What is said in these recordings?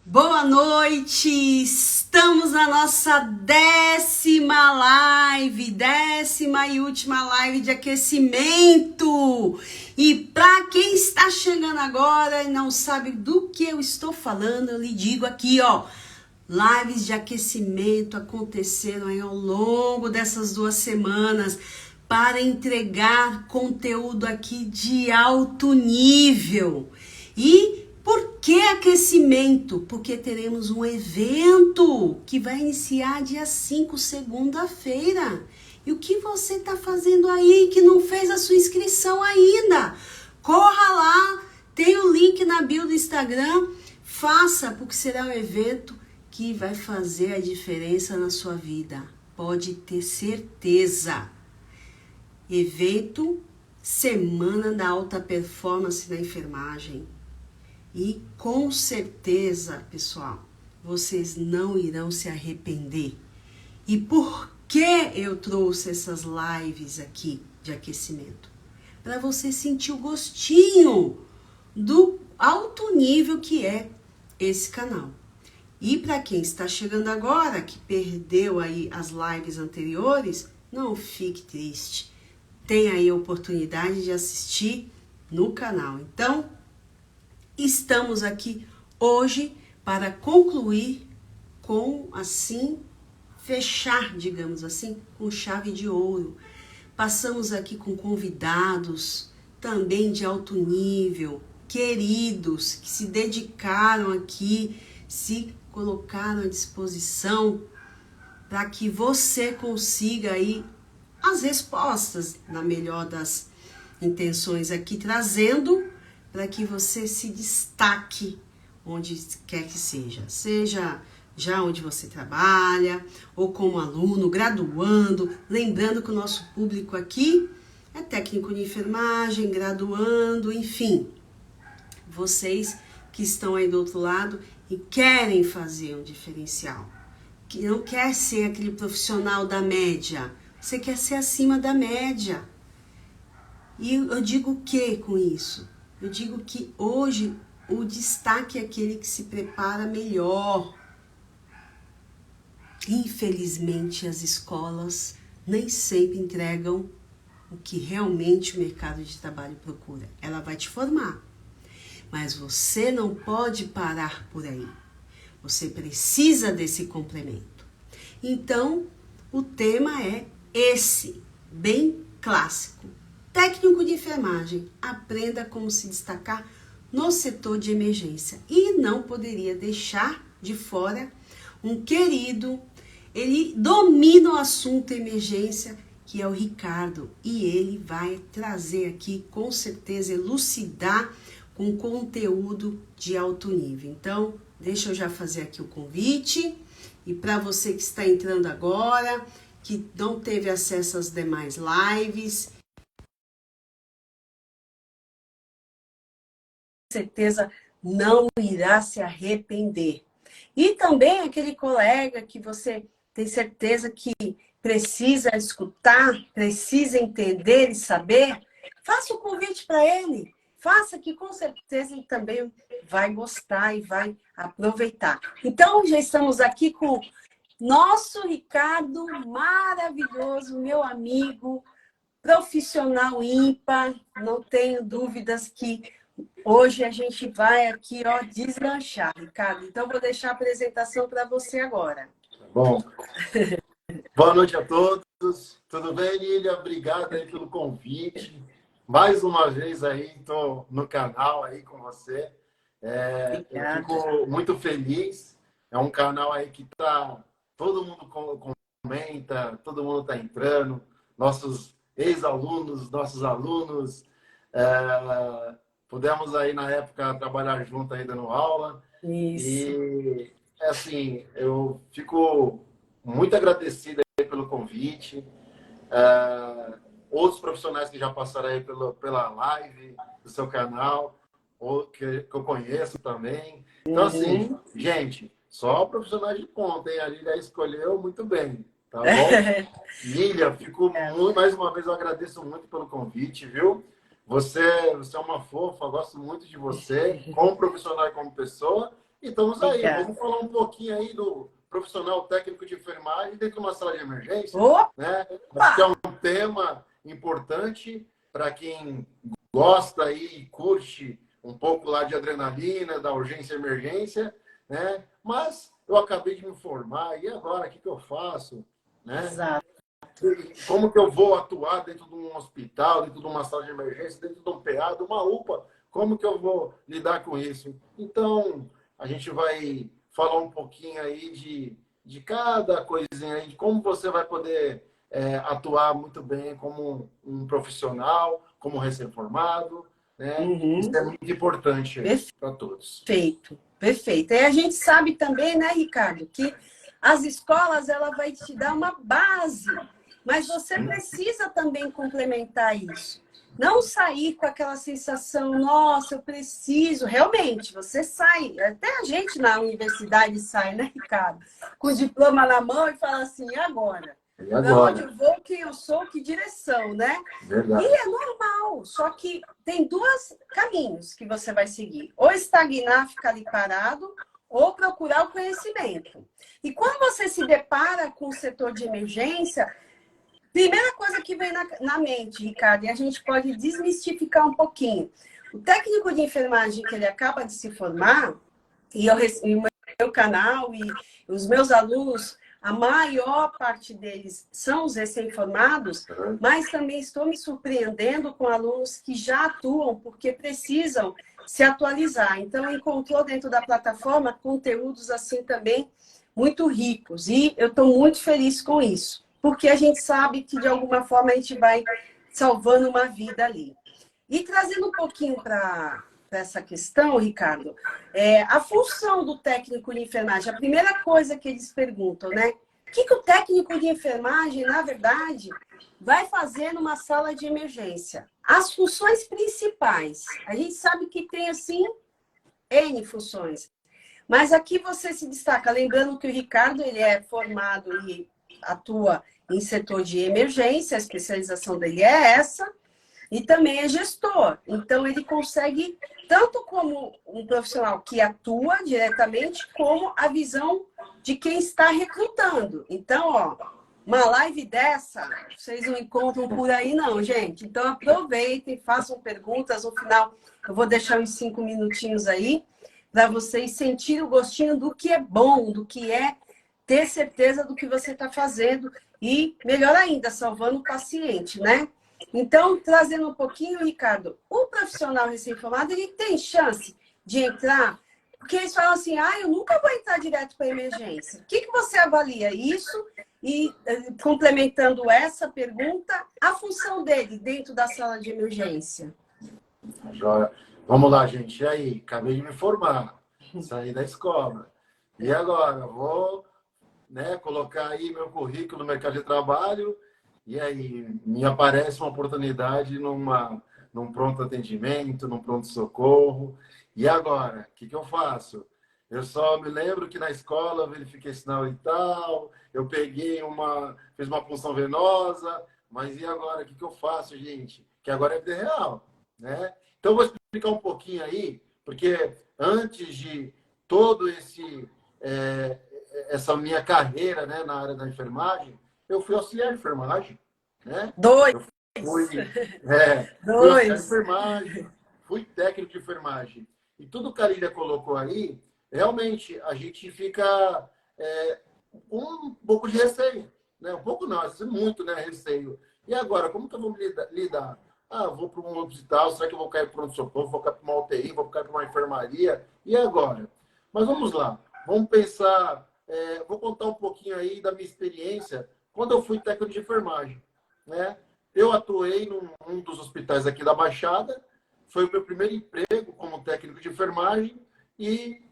Boa noite! Estamos na nossa 10ª live, 10ª e última live de aquecimento. E para quem está chegando agora e não sabe do que eu estou falando, eu lhe digo aqui, ó. Lives de aquecimento aconteceram aí ao longo dessas 2 semanas para entregar conteúdo aqui de alto nível. E por que aquecimento? Porque teremos um evento que vai iniciar dia 5, segunda-feira. E o que você está fazendo aí que não fez a sua inscrição ainda? Corra lá, tem o link na bio do Instagram, faça, porque será um evento que vai fazer a diferença na sua vida. Pode ter certeza. Evento Semana da Alta Performance na Enfermagem. E com certeza, pessoal, vocês não irão se arrepender. E por que eu trouxe essas lives aqui de aquecimento? Para você sentir o gostinho do alto nível que é esse canal. E para quem está chegando agora, que perdeu aí as lives anteriores, não fique triste. Tem aí a oportunidade de assistir no canal. Então, estamos aqui hoje para concluir com, assim, fechar, digamos assim, com chave de ouro. Passamos aqui com convidados também de alto nível, queridos, que se dedicaram aqui, se colocaram à disposição para que você consiga aí as respostas, na melhor das intenções aqui, trazendo para que você se destaque onde quer que seja. Seja já onde você trabalha, ou como aluno, graduando. Lembrando que o nosso público aqui é técnico de enfermagem, graduando, enfim. Vocês que estão aí do outro lado e querem fazer um diferencial. Que não quer ser aquele profissional da média. Você quer ser acima da média. E eu digo o que com isso? Eu digo que hoje o destaque é aquele que se prepara melhor. Infelizmente, as escolas nem sempre entregam o que realmente o mercado de trabalho procura. Ela vai te formar, mas você não pode parar por aí. Você precisa desse complemento. Então, o tema é esse, bem clássico. Técnico de enfermagem, aprenda como se destacar no setor de emergência. E não poderia deixar de fora um querido, ele domina o assunto emergência, que é o Ricardo. E ele vai trazer aqui, com certeza, elucidar com conteúdo de alto nível. Então, deixa eu já fazer aqui o convite. E para você que está entrando agora, que não teve acesso às demais lives, certeza não irá se arrepender. E também aquele colega que você tem certeza que precisa escutar, precisa entender e saber, faça o convite para ele. Faça que com certeza ele também vai gostar e vai aproveitar. Então, já estamos aqui com nosso Ricardo maravilhoso, meu amigo, profissional ímpar. Não tenho dúvidas que hoje a gente vai aqui, ó, deslanchar, Ricardo. Então, vou deixar a apresentação para você agora. Bom, boa noite a todos. Tudo bem, Lília? Obrigado aí pelo convite. Mais uma vez aí, estou no canal aí com você. Eu fico muito feliz. É um canal aí que tá todo mundo comenta, todo mundo está entrando. Nossos ex-alunos, nossos alunos. Pudemos aí, na época, trabalhar junto aí dando aula. Isso. E, assim, eu fico muito agradecido aí pelo convite. Outros profissionais que já passaram aí pela live do seu canal, ou que eu conheço também. Então, assim, gente, só profissionais de ponta, hein? A Lília escolheu muito bem, tá bom? Lília, mais uma vez eu agradeço muito pelo convite, viu? Você é uma fofa, gosto muito de você, como profissional e como pessoa. E estamos aí. Obrigada. Vamos falar um pouquinho aí do profissional técnico de enfermagem dentro de uma sala de emergência. Opa! Né? Acho que é um tema importante para quem gosta aí e curte um pouco lá de adrenalina, da urgência e emergência, né? Mas eu acabei de me formar, e agora, o que eu faço? Né? Exato. Como que eu vou atuar dentro de um hospital, dentro de uma sala de emergência, dentro de um PA, de uma UPA? Como que eu vou lidar com isso? Então, a gente vai falar um pouquinho aí de cada coisinha aí, de como você vai poder atuar muito bem como um profissional, como recém-formado, né? Isso é muito importante para todos. Perfeito, perfeito. E a gente sabe também, né, Ricardo, que as escolas, ela vai te dar uma base, mas você precisa também complementar isso. Não sair com aquela sensação, nossa, eu preciso. Realmente, você sai. Até a gente na universidade sai, né, Ricardo? Com o diploma na mão e fala assim, e agora? E agora? Para onde eu vou, quem eu sou, que direção, né? Verdade. E é normal, só que tem dois caminhos que você vai seguir. Ou estagnar, ficar ali parado, ou procurar o conhecimento. E quando você se depara com o setor de emergência, primeira coisa que vem na mente, Ricardo, e a gente pode desmistificar um pouquinho. O técnico de enfermagem que ele acaba de se formar, e o meu canal e os meus alunos, a maior parte deles são os recém-formados, mas também estou me surpreendendo com alunos que já atuam porque precisam se atualizar. Então, encontrou dentro da plataforma conteúdos assim também muito ricos. E eu estou muito feliz com isso, porque a gente sabe que, de alguma forma, a gente vai salvando uma vida ali. E trazendo um pouquinho para essa questão, Ricardo, a função do técnico de enfermagem, a primeira coisa que eles perguntam, né? O que o técnico de enfermagem, na verdade, vai fazer numa sala de emergência? As funções principais. A gente sabe que tem, assim, N funções. Mas aqui você se destaca, lembrando que o Ricardo, ele é formado e atua em setor de emergência, a especialização dele é essa, e também é gestor. Então, ele consegue, tanto como um profissional que atua diretamente, como a visão de quem está recrutando. Então, ó, uma live dessa, vocês não encontram por aí não, gente. Então, aproveitem, façam perguntas. No final, eu vou deixar uns 5 minutinhos aí, para vocês sentirem o gostinho do que é bom, do que é ter certeza do que você está fazendo e, melhor ainda, salvando o paciente, né? Então, trazendo um pouquinho, Ricardo, o profissional recém-formado, ele tem chance de entrar, porque eles falam assim, eu nunca vou entrar direto para a emergência. O que você avalia isso? E, complementando essa pergunta, a função dele dentro da sala de emergência. Joia. Vamos lá, gente. E aí? Acabei de me formar, saí da escola. E agora? Vou, né, colocar aí meu currículo no mercado de trabalho. E aí, me aparece uma oportunidade num pronto atendimento, num pronto-socorro. E agora? O que eu faço? Eu só me lembro que na escola eu verifiquei sinal e tal, eu fiz uma punção venosa, mas e agora? O que eu faço, gente? Que agora é vida real, né? Então, eu vou explicar um pouquinho aí, porque antes de todo essa minha carreira, né, na área da enfermagem, eu fui auxiliar de enfermagem, né? Dois. Eu fui auxiliar de enfermagem, fui técnico de enfermagem. E tudo que a Lília colocou aí, realmente, a gente fica um pouco de receio, né? Um pouco não, muito, né, receio. E agora, como que eu vou lidar? Vou para um hospital, será que eu vou cair para um pronto-socorro, vou cair para uma UTI, vou cair para uma enfermaria? E agora? Mas vamos lá, vamos pensar, vou contar um pouquinho aí da minha experiência quando eu fui técnico de enfermagem, né? Eu atuei num dos hospitais aqui da Baixada, foi o meu primeiro emprego como técnico de enfermagem e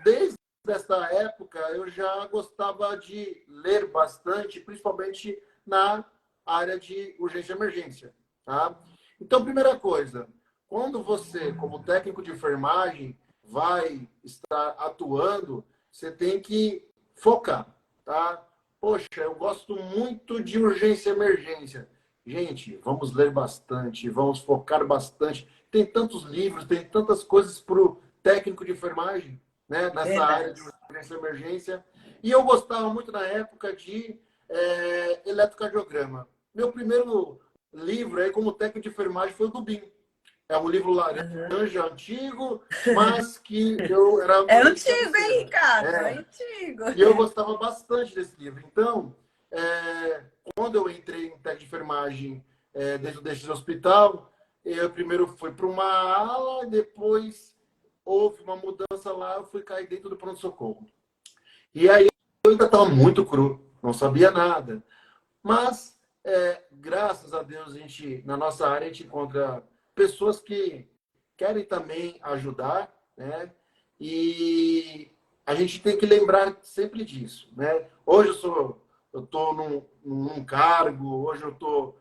desde essa época eu já gostava de ler bastante, principalmente na área de urgência e emergência. Tá? Então, primeira coisa, quando você, como técnico de enfermagem, vai estar atuando, você tem que focar, tá? Poxa, eu gosto muito de urgência e emergência. Gente, vamos ler bastante, vamos focar bastante. Tem tantos livros, tem tantas coisas para o técnico de enfermagem, né, nessa área Verdade. de urgência e emergência. E eu gostava muito na época de eletrocardiograma. Meu primeiro livro aí como técnico de enfermagem foi o do BIM. É um livro laranja, antigo, mas que eu era É moleque de antigo, hein, cabeceira. Ricardo? É É, antigo. e eu gostava bastante desse livro. Então, quando eu entrei em técnico de enfermagem dentro desse hospital, eu primeiro fui para uma ala, depois houve uma mudança lá, eu fui cair dentro do pronto-socorro. E aí eu ainda estava muito cru, não sabia nada. Mas, graças a Deus, na nossa área, a gente encontra pessoas que querem também ajudar, né? E a gente tem que lembrar sempre disso, né? Hoje eu estou num cargo, hoje eu estou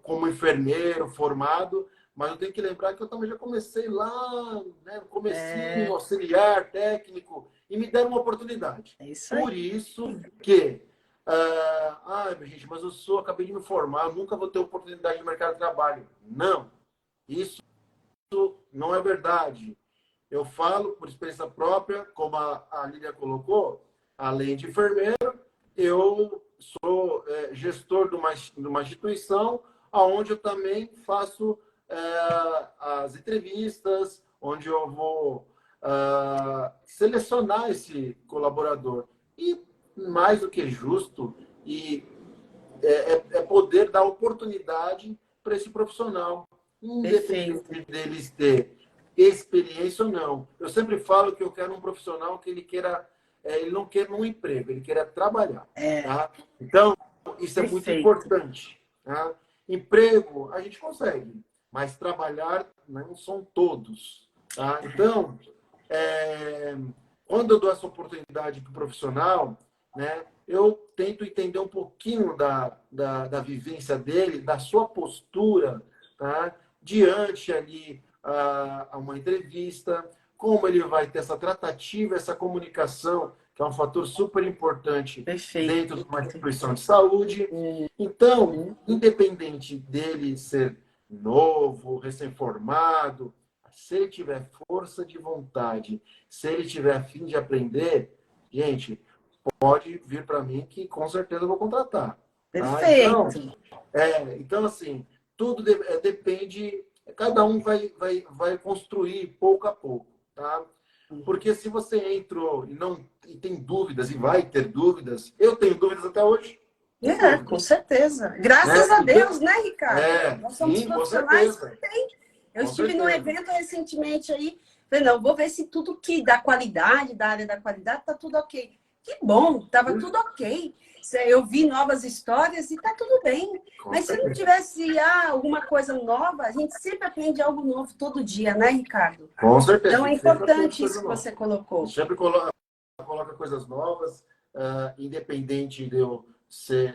como enfermeiro formado, mas eu tenho que lembrar que eu também já comecei lá, né? Comecinho, auxiliar, técnico, e me deram uma oportunidade. É isso aí. Por isso que minha gente, mas acabei de me formar, nunca vou ter oportunidade no mercado de trabalho. Não, isso não é verdade. Eu falo por experiência própria, como a Lília colocou, além de enfermeiro, eu sou gestor de uma instituição, onde eu também faço as entrevistas, onde eu vou selecionar esse colaborador. E mais do que justo, e poder dar oportunidade para esse profissional, Perfeito. independente deles ter experiência ou não. Eu sempre falo que eu quero um profissional que ele não quer um emprego, ele quer trabalhar. Tá? Então, isso é muito Perfeito. importante. Tá? Emprego, a gente consegue, mas trabalhar não são todos. Tá? Então, quando eu dou essa oportunidade para o profissional, né, eu tento entender um pouquinho da vivência dele, da sua postura, tá, diante ali a uma entrevista, como ele vai ter essa tratativa, essa comunicação, que é um fator super importante Perfeito. dentro de uma instituição de saúde. Então, independente dele ser novo, recém-formado, se ele tiver força de vontade, se ele tiver a fim de aprender, gente, pode vir para mim que com certeza eu vou contratar. Tá? Perfeito. Então, assim, tudo depende, cada um vai construir pouco a pouco. Tá? Porque se você entrou e tem dúvidas, e vai ter dúvidas, eu tenho dúvidas até hoje. Com certeza. Graças Né? a Deus, né, Ricardo? Nós somos Sim, com profissionais certeza. que têm. Eu Com estive num certeza. evento recentemente aí, falei, não, vou ver se tudo que da qualidade, da área da qualidade, tá tudo ok. Que bom, tava tudo ok. Eu vi novas histórias e tá tudo bem. Mas se não tivesse alguma coisa nova, a gente sempre aprende algo novo todo dia, né, Ricardo? Com certeza. Então é importante isso que você colocou. Sempre coloca coisas novas, independente de eu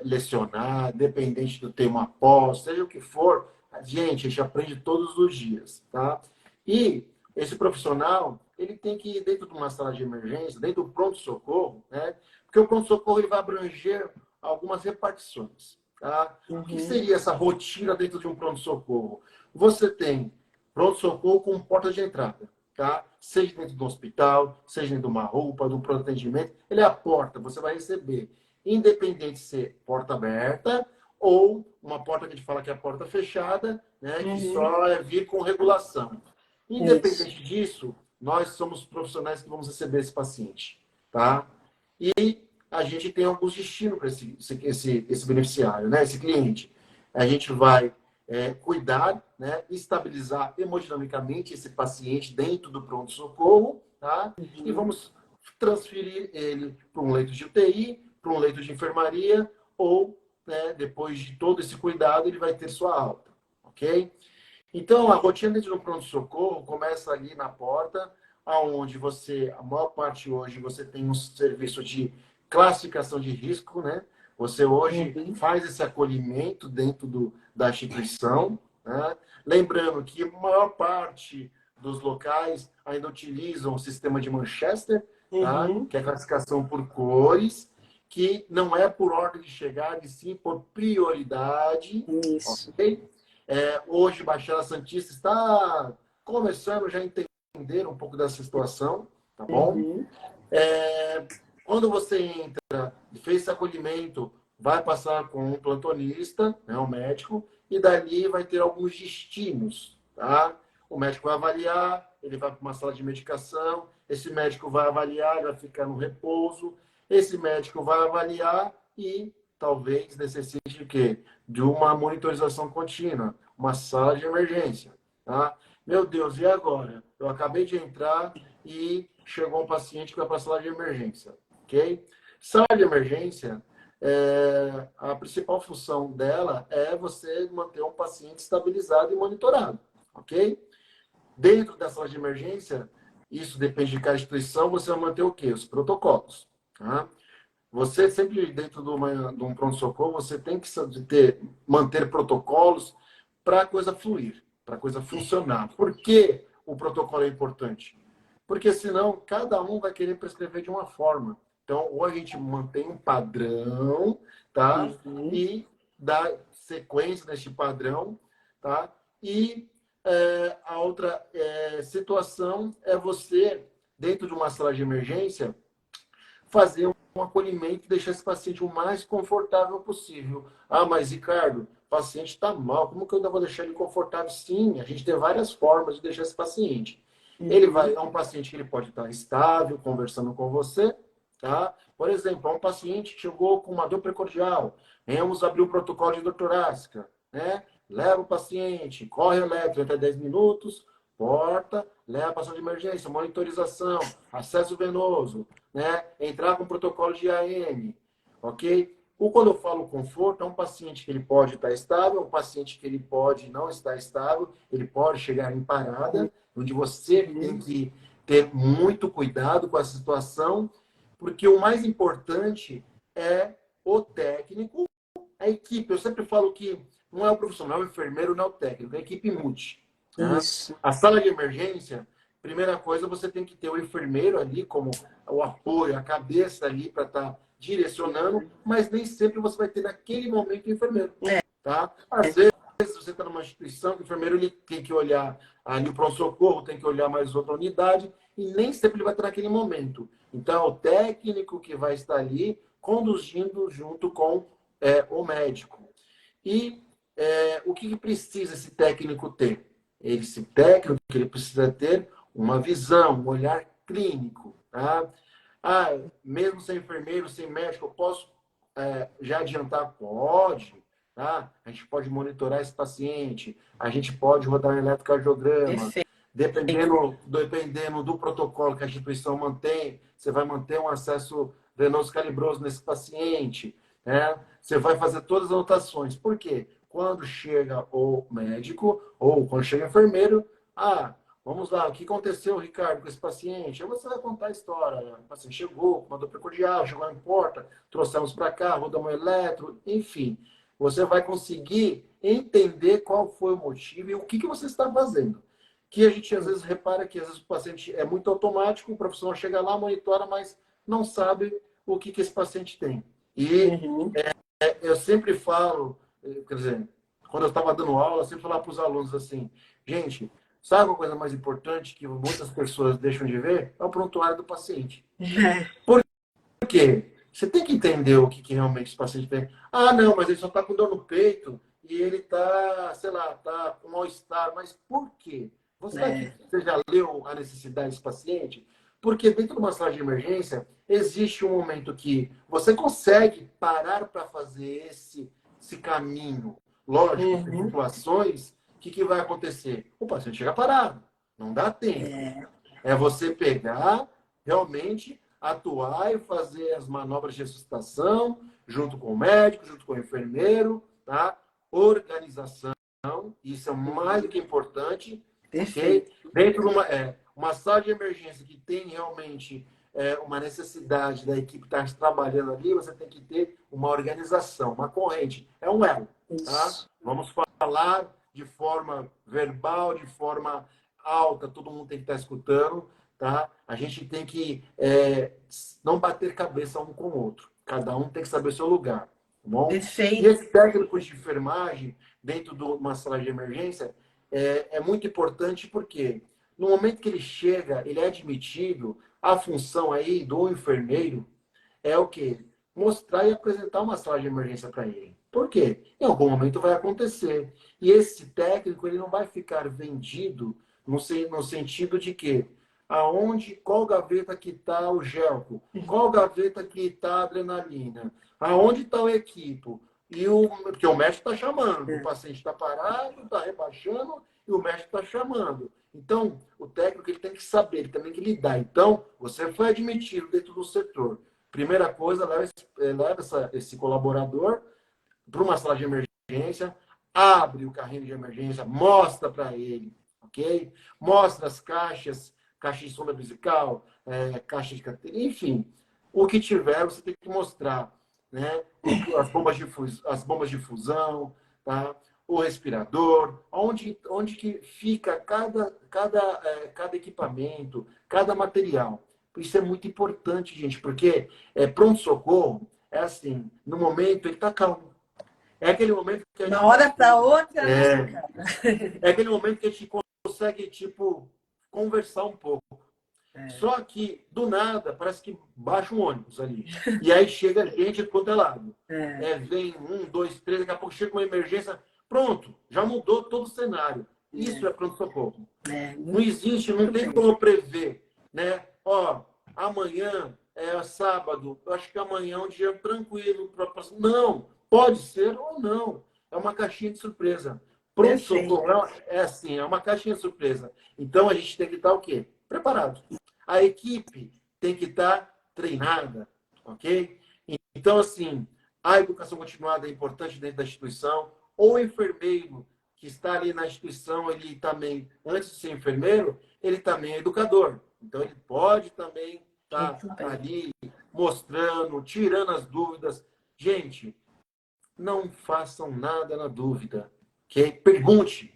lecionar, independente de eu ter uma pós, seja o que for, a gente aprende todos os dias, tá? E esse profissional, ele tem que ir dentro de uma sala de emergência, dentro do pronto-socorro, né? Porque o pronto-socorro ele vai abranger algumas repartições, tá? O que seria essa rotina dentro de um pronto-socorro? Você tem pronto-socorro com porta de entrada, tá? Seja dentro do hospital, seja dentro de uma roupa, de um pronto atendimento, ele é a porta, você vai receber. Independente de ser porta aberta ou uma porta que a gente fala que é a porta fechada, né? Que só é vir com regulação. Independente disso, nós somos profissionais que vamos receber esse paciente, tá? E a gente tem alguns destinos para esse beneficiário, né? Esse cliente. A gente vai cuidar, né? Estabilizar hemodinamicamente esse paciente dentro do pronto-socorro, tá? E vamos transferir ele para um leito de UTI, para um leito de enfermaria, ou, né, depois de todo esse cuidado, ele vai ter sua alta, ok? Então, a rotina dentro do pronto-socorro começa ali na porta, aonde a maior parte hoje, você tem um serviço de classificação de risco, né? Você hoje faz esse acolhimento dentro da instituição, né? Lembrando que a maior parte dos locais ainda utilizam o sistema de Manchester, tá? Que é a classificação por cores, que não é por ordem de chegada, e sim por prioridade. Isso. Okay? Hoje, Baixada Santista está começando já a entender um pouco dessa situação, tá bom? Uhum. Quando você entra, fez esse acolhimento, vai passar com um plantonista, né, um médico, e dali vai ter alguns destinos, tá? O médico vai avaliar, ele vai para uma sala de medicação, esse médico vai avaliar, vai ficar no repouso, esse médico vai avaliar e talvez necessite de quê? De uma monitorização contínua, uma sala de emergência, tá? Meu Deus, e agora? Eu acabei de entrar e chegou um paciente que vai para a sala de emergência, ok? Sala de emergência, a principal função dela é você manter um paciente estabilizado e monitorado, ok? Dentro da sala de emergência, isso depende de cada instituição, você vai manter o quê? Os protocolos, tá? Você sempre, dentro de um pronto-socorro, você tem que manter protocolos para a coisa fluir, para a coisa funcionar. Por que o protocolo é importante? Porque senão cada um vai querer prescrever de uma forma. Então, ou a gente mantém um padrão, tá? Uhum. E dá sequência neste padrão, tá? E a outra situação é você, dentro de uma sala de emergência, fazer um acolhimento e deixar esse paciente o mais confortável possível. Ah, mas Ricardo, o paciente está mal, como que eu ainda vou deixar ele confortável? Sim, a gente tem várias formas de deixar esse paciente. É um paciente que ele pode estar estável, conversando com você, tá? Por exemplo, é um paciente que chegou com uma dor precordial, vamos abrir o protocolo de dor torácica, né? Leva o paciente, corre eletro até 10 minutos, porta, leva para a sala de emergência, monitorização, acesso venoso, né? Entrar com protocolo de AM, ok? Quando eu falo conforto, é um paciente que ele pode estar estável, um paciente que ele pode não estar estável, ele pode chegar em parada, onde você tem que ter muito cuidado com a situação, porque o mais importante é o técnico, a equipe. Eu sempre falo que não é o profissional, é o enfermeiro, não é o técnico, é a equipe multi. Tá? Isso. A sala de emergência, primeira coisa, você tem que ter o enfermeiro ali como o apoio, a cabeça ali para estar direcionando, mas nem sempre você vai ter naquele momento o enfermeiro. Tá? Às vezes você está numa instituição, o enfermeiro ele tem que olhar ali o pronto-socorro, tem que olhar mais outra unidade, e nem sempre ele vai estar naquele momento. Então, é o técnico que vai estar ali conduzindo junto com o médico. E o que precisa esse técnico ter? Esse técnico ele precisa ter uma visão, um olhar clínico. Tá? Ah, mesmo sem enfermeiro, sem médico, eu posso já adiantar? Pode. Tá? A gente pode monitorar esse paciente, a gente pode rodar um eletrocardiograma. Perfeito. Dependendo do protocolo que a instituição mantém, você vai manter um acesso venoso calibroso nesse paciente. Né? Você vai fazer todas as anotações. Por quê? Quando chega o médico ou quando chega o enfermeiro, vamos lá, o que aconteceu, Ricardo, com esse paciente? Aí você vai contar a história. O paciente chegou, com uma dor precordial, chegou em porta, trouxemos para cá, rodamos um eletro, enfim. Você vai conseguir entender qual foi o motivo e o que você está fazendo. Que a gente às vezes repara que às vezes o paciente é muito automático, o profissional chega lá, monitora, mas não sabe o que esse paciente tem. E eu sempre falo, quer dizer, quando eu estava dando aula, eu sempre falava para os alunos assim, gente, sabe uma coisa mais importante que muitas pessoas deixam de ver? É o prontuário do paciente. Por quê? Você tem que entender o que realmente esse paciente tem. Ah, não, mas ele só está com dor no peito e ele está, sei lá, está com mal-estar. Mas por quê? Você já leu a necessidade desse paciente? Porque dentro de uma sala de emergência, existe um momento que você consegue parar para fazer esse caminho. Lógico, tem situações, o que vai acontecer? O paciente chega parado, não dá tempo. É você pegar, realmente, atuar e fazer as manobras de ressuscitação, junto com o médico, junto com o enfermeiro, tá? Organização, isso é mais do que importante. Perfeito. Okay? Dentro de uma sala de emergência que tem realmente uma necessidade da equipe estar trabalhando ali, você tem que ter uma organização, uma corrente. É um elo. Tá? Vamos falar de forma verbal, de forma alta, todo mundo tem que estar escutando. Tá? A gente tem que não bater cabeça um com o outro. Cada um tem que saber o seu lugar. Tá bom? Perfeito. E esse técnico de enfermagem, dentro de uma sala de emergência, é muito importante porque no momento que ele chega, ele é admitido, a função aí do enfermeiro é o quê? Mostrar e apresentar uma sala de emergência para ele. Por quê? Em algum momento vai acontecer. E esse técnico, ele não vai ficar vendido no sentido de que qual gaveta que está o gelco, qual gaveta que está a adrenalina, aonde está o equipo, porque o médico está chamando, o paciente está parado, está rebaixando e o médico está chamando. Então, o técnico ele tem que saber, ele tem que lidar. Então, você foi admitido dentro do setor. Primeira coisa, leva esse colaborador para uma sala de emergência, abre o carrinho de emergência, mostra para ele, ok? Mostra as caixas de sonda musical, caixa de carteira, enfim. O que tiver, você tem que mostrar, né? As bombas de fusão, tá? O respirador, onde que fica cada equipamento, cada material. Isso é muito importante, gente, porque pronto-socorro é assim, no momento ele está calmo. É aquele momento que a gente... Na hora para outra, é aquele momento que a gente consegue, tipo, conversar um pouco. Só que, do nada, parece que baixa um ônibus ali. E aí chega gente de quanto é lado. Vem 1, 2, 3, daqui a pouco chega uma emergência. Pronto, já mudou todo o cenário. Isso é pronto-socorro. Não existe, não tem como prever, né? Ó, amanhã é sábado, eu acho que amanhã é um dia tranquilo. Não, pode ser ou não. É uma caixinha de surpresa. Pronto-socorro é assim, é uma caixinha de surpresa. Então, a gente tem que estar o quê? Preparado. A equipe tem que estar treinada, ok? Então, assim, a educação continuada é importante dentro da instituição. O enfermeiro que está ali na instituição, ele também, antes de ser enfermeiro, ele também é educador. Então, ele pode também estar ali mostrando, tirando as dúvidas. Gente, não façam nada na dúvida, ok? Pergunte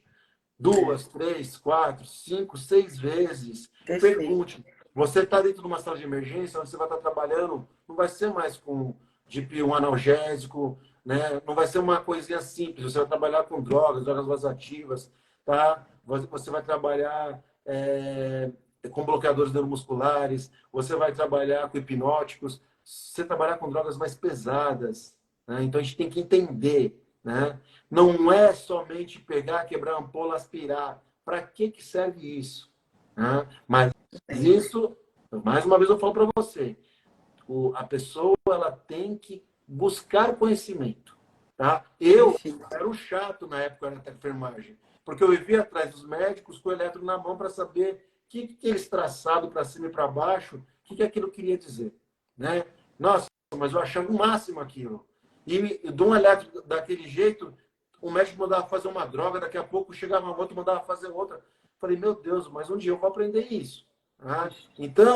2, 3, 4, 5, 6 vezes. Pergunte. Você está dentro de uma sala de emergência, onde você vai estar trabalhando, não vai ser mais com um analgésico, né? Não vai ser uma coisinha simples. Você vai trabalhar com drogas vasoativas, tá? Você vai trabalhar com bloqueadores neuromusculares, você vai trabalhar com hipnóticos, você trabalhar com drogas mais pesadas, né? Então a gente tem que entender, né? Não é somente pegar, quebrar a ampola, aspirar. Para que serve isso? Né? Mas isso, mais uma vez eu falo para você, a pessoa ela tem que buscar conhecimento. Tá? Eu era um chato na época da enfermagem, porque eu vivia atrás dos médicos com o eletro na mão para saber o que eles traçado para cima e para baixo, o que aquilo queria dizer. Né? Nossa, mas eu achava o máximo aquilo. E de um eletro daquele jeito, o médico mandava fazer uma droga, daqui a pouco chegava outro, mandava fazer outra. Falei, meu Deus, mas um dia eu vou aprender isso. Tá? Então,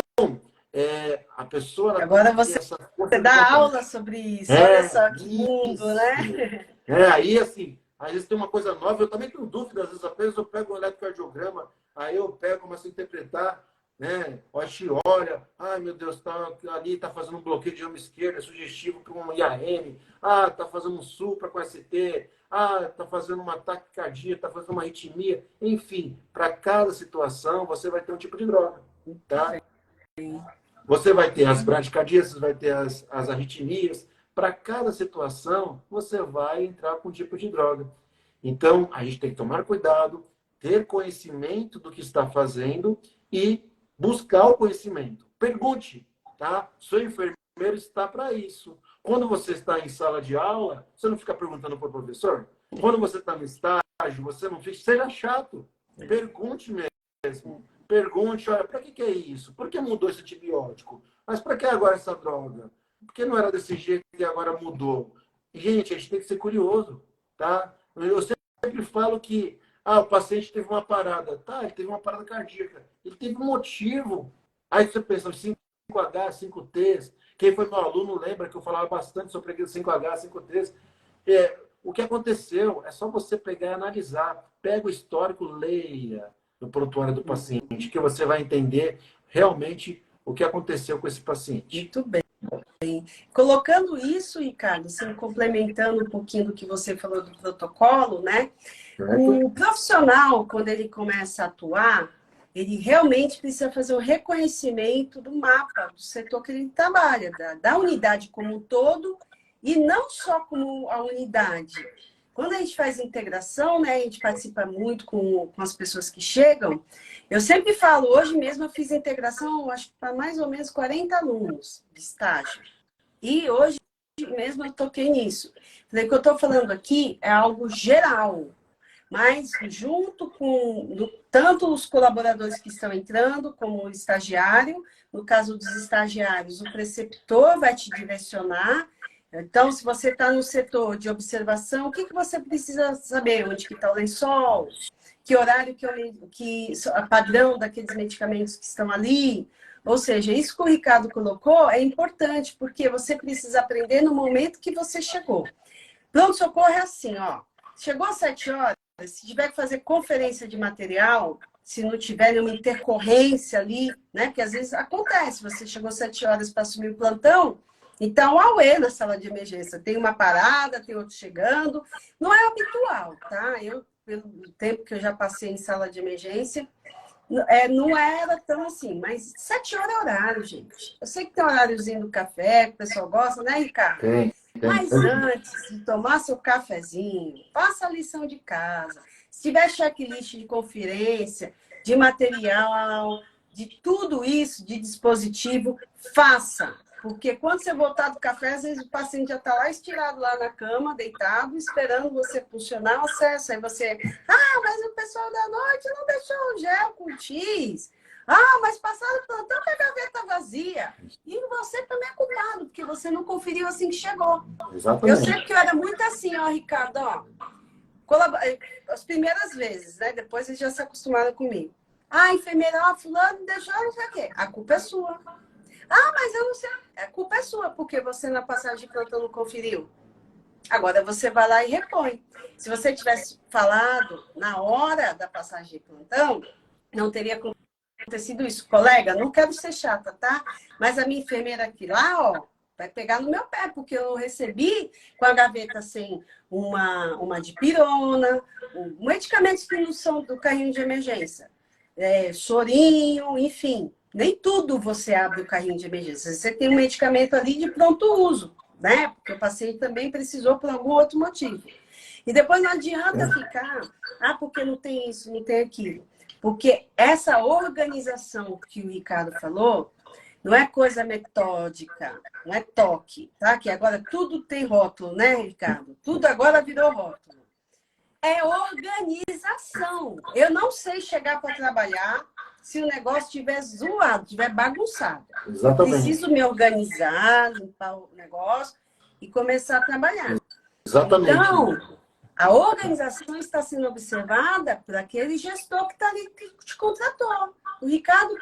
a pessoa... Agora você dá aula sobre isso. Olha só que mundo, né? Aí, assim, às vezes tem uma coisa nova. Eu também tenho dúvidas. Às vezes eu pego um eletrocardiograma, aí eu pego, começo a interpretar, né? A gente olha, ai, meu Deus, ali tá fazendo um bloqueio de ramo esquerda, sugestivo para um IAM. Ah, tá fazendo um supra com ST. Ah, tá fazendo uma taquicardia, tá fazendo uma arritmia. Enfim, para cada situação, você vai ter um tipo de droga, tá? Você vai ter as bradicardias, você vai ter as arritmias. Para cada situação, você vai entrar com um tipo de droga. Então, a gente tem que tomar cuidado, ter conhecimento do que está fazendo e buscar o conhecimento. Pergunte, tá? Seu enfermeiro está para isso. Quando você está em sala de aula, você não fica perguntando para o professor? Quando você está no estágio, você não fica... Seja chato. Pergunte mesmo. Pergunte, olha, para que é isso? Por que mudou esse antibiótico? Mas para que agora essa droga? Por que não era desse jeito e agora mudou? Gente, a gente tem que ser curioso, tá? Eu sempre falo que o paciente teve uma parada. Tá, ele teve uma parada cardíaca. Ele teve um motivo. Aí você pensa, 5H, 5Ts. Quem foi meu aluno lembra que eu falava bastante sobre 5H, 5Ts. O que aconteceu é só você pegar e analisar. Pega o histórico, leia no prontuário do paciente, que você vai entender realmente o que aconteceu com esse paciente. Muito bem. Colocando isso, Ricardo, assim, complementando um pouquinho do que você falou do protocolo, né? Certo? O profissional, quando ele começa a atuar, ele realmente precisa fazer o reconhecimento do mapa, do setor que ele trabalha, da unidade como um todo, e não só como a unidade. Quando a gente faz integração, né, a gente participa muito com as pessoas que chegam, eu sempre falo, hoje mesmo eu fiz integração, acho que para mais ou menos 40 alunos de estágio. E hoje mesmo eu toquei nisso. Falei, o que eu estou falando aqui é algo geral, mas junto com tanto os colaboradores que estão entrando, como o estagiário, no caso dos estagiários, o preceptor vai te direcionar. Então, se você está no setor de observação, o que você precisa saber? Onde que está o lençol? Que horário que a padrão daqueles medicamentos que estão ali? Ou seja, isso que o Ricardo colocou é importante, porque você precisa aprender no momento que você chegou. Pronto-socorro é assim, ó. Chegou às 7 horas, se tiver que fazer conferência de material, se não tiver nenhuma intercorrência ali, né? Porque às vezes acontece, você chegou às 7 horas para assumir o plantão, então, auê na sala de emergência. Tem uma parada, tem outro chegando. Não é habitual, tá? Eu, pelo tempo que eu já passei em sala de emergência, não era tão assim. Mas 7 horas é horário, gente. Eu sei que tem horáriozinho do café, que o pessoal gosta, né, Ricardo? Tem. Mas antes de tomar seu cafezinho, faça a lição de casa. Se tiver checklist de conferência, de material, de tudo isso, de dispositivo, faça. Porque quando você voltar do café, às vezes o paciente já está lá estirado lá na cama, deitado, esperando você funcionar o acesso. Aí você, mas o pessoal da noite não deixou o gel com X. Mas passaram o plantão que a gaveta vazia. E você também é culpado, porque você não conferiu assim que chegou. Exatamente. Eu sei que eu era muito assim, ó, Ricardo, ó. As primeiras vezes, né? Depois eles já se acostumaram comigo. Enfermeira, fulano deixou, não sei o quê. A culpa é sua. Mas eu não sei. A culpa é sua, porque você na passagem de plantão não conferiu. Agora você vai lá e repõe. Se você tivesse falado na hora da passagem de plantão, não teria acontecido isso. Colega, não quero ser chata, tá? Mas a minha enfermeira aqui lá, ó, vai pegar no meu pé, porque eu recebi com a gaveta sem uma dipirona, medicamentos que não são do carrinho de emergência. Chorinho, enfim. Nem tudo você abre o carrinho de emergência. Você tem um medicamento ali de pronto uso, né? Porque o paciente também precisou por algum outro motivo. E depois não adianta ficar, porque não tem isso, não tem aquilo. Porque essa organização que o Ricardo falou, não é coisa metódica, não é toque, tá? Que agora tudo tem rótulo, né, Ricardo? Tudo agora virou rótulo. É organização. Eu não sei chegar para trabalhar se o negócio estiver zoado, estiver bagunçado. Exatamente. Eu preciso me organizar, limpar o negócio e começar a trabalhar. Exatamente. Então, a organização está sendo observada por aquele gestor que está ali, que te contratou. O Ricardo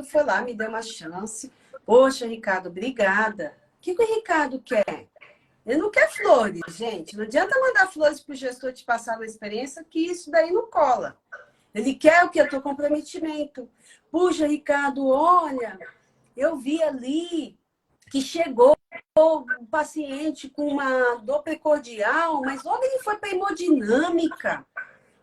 foi lá, me deu uma chance. Poxa, Ricardo, obrigada. O que o Ricardo quer? Ele não quer flores, gente. Não adianta mandar flores para o gestor te passar uma experiência, que isso daí não cola. Ele quer o que? O teu comprometimento. Puxa, Ricardo, olha, eu vi ali que chegou um paciente com uma dor precordial, mas logo ele foi para hemodinâmica.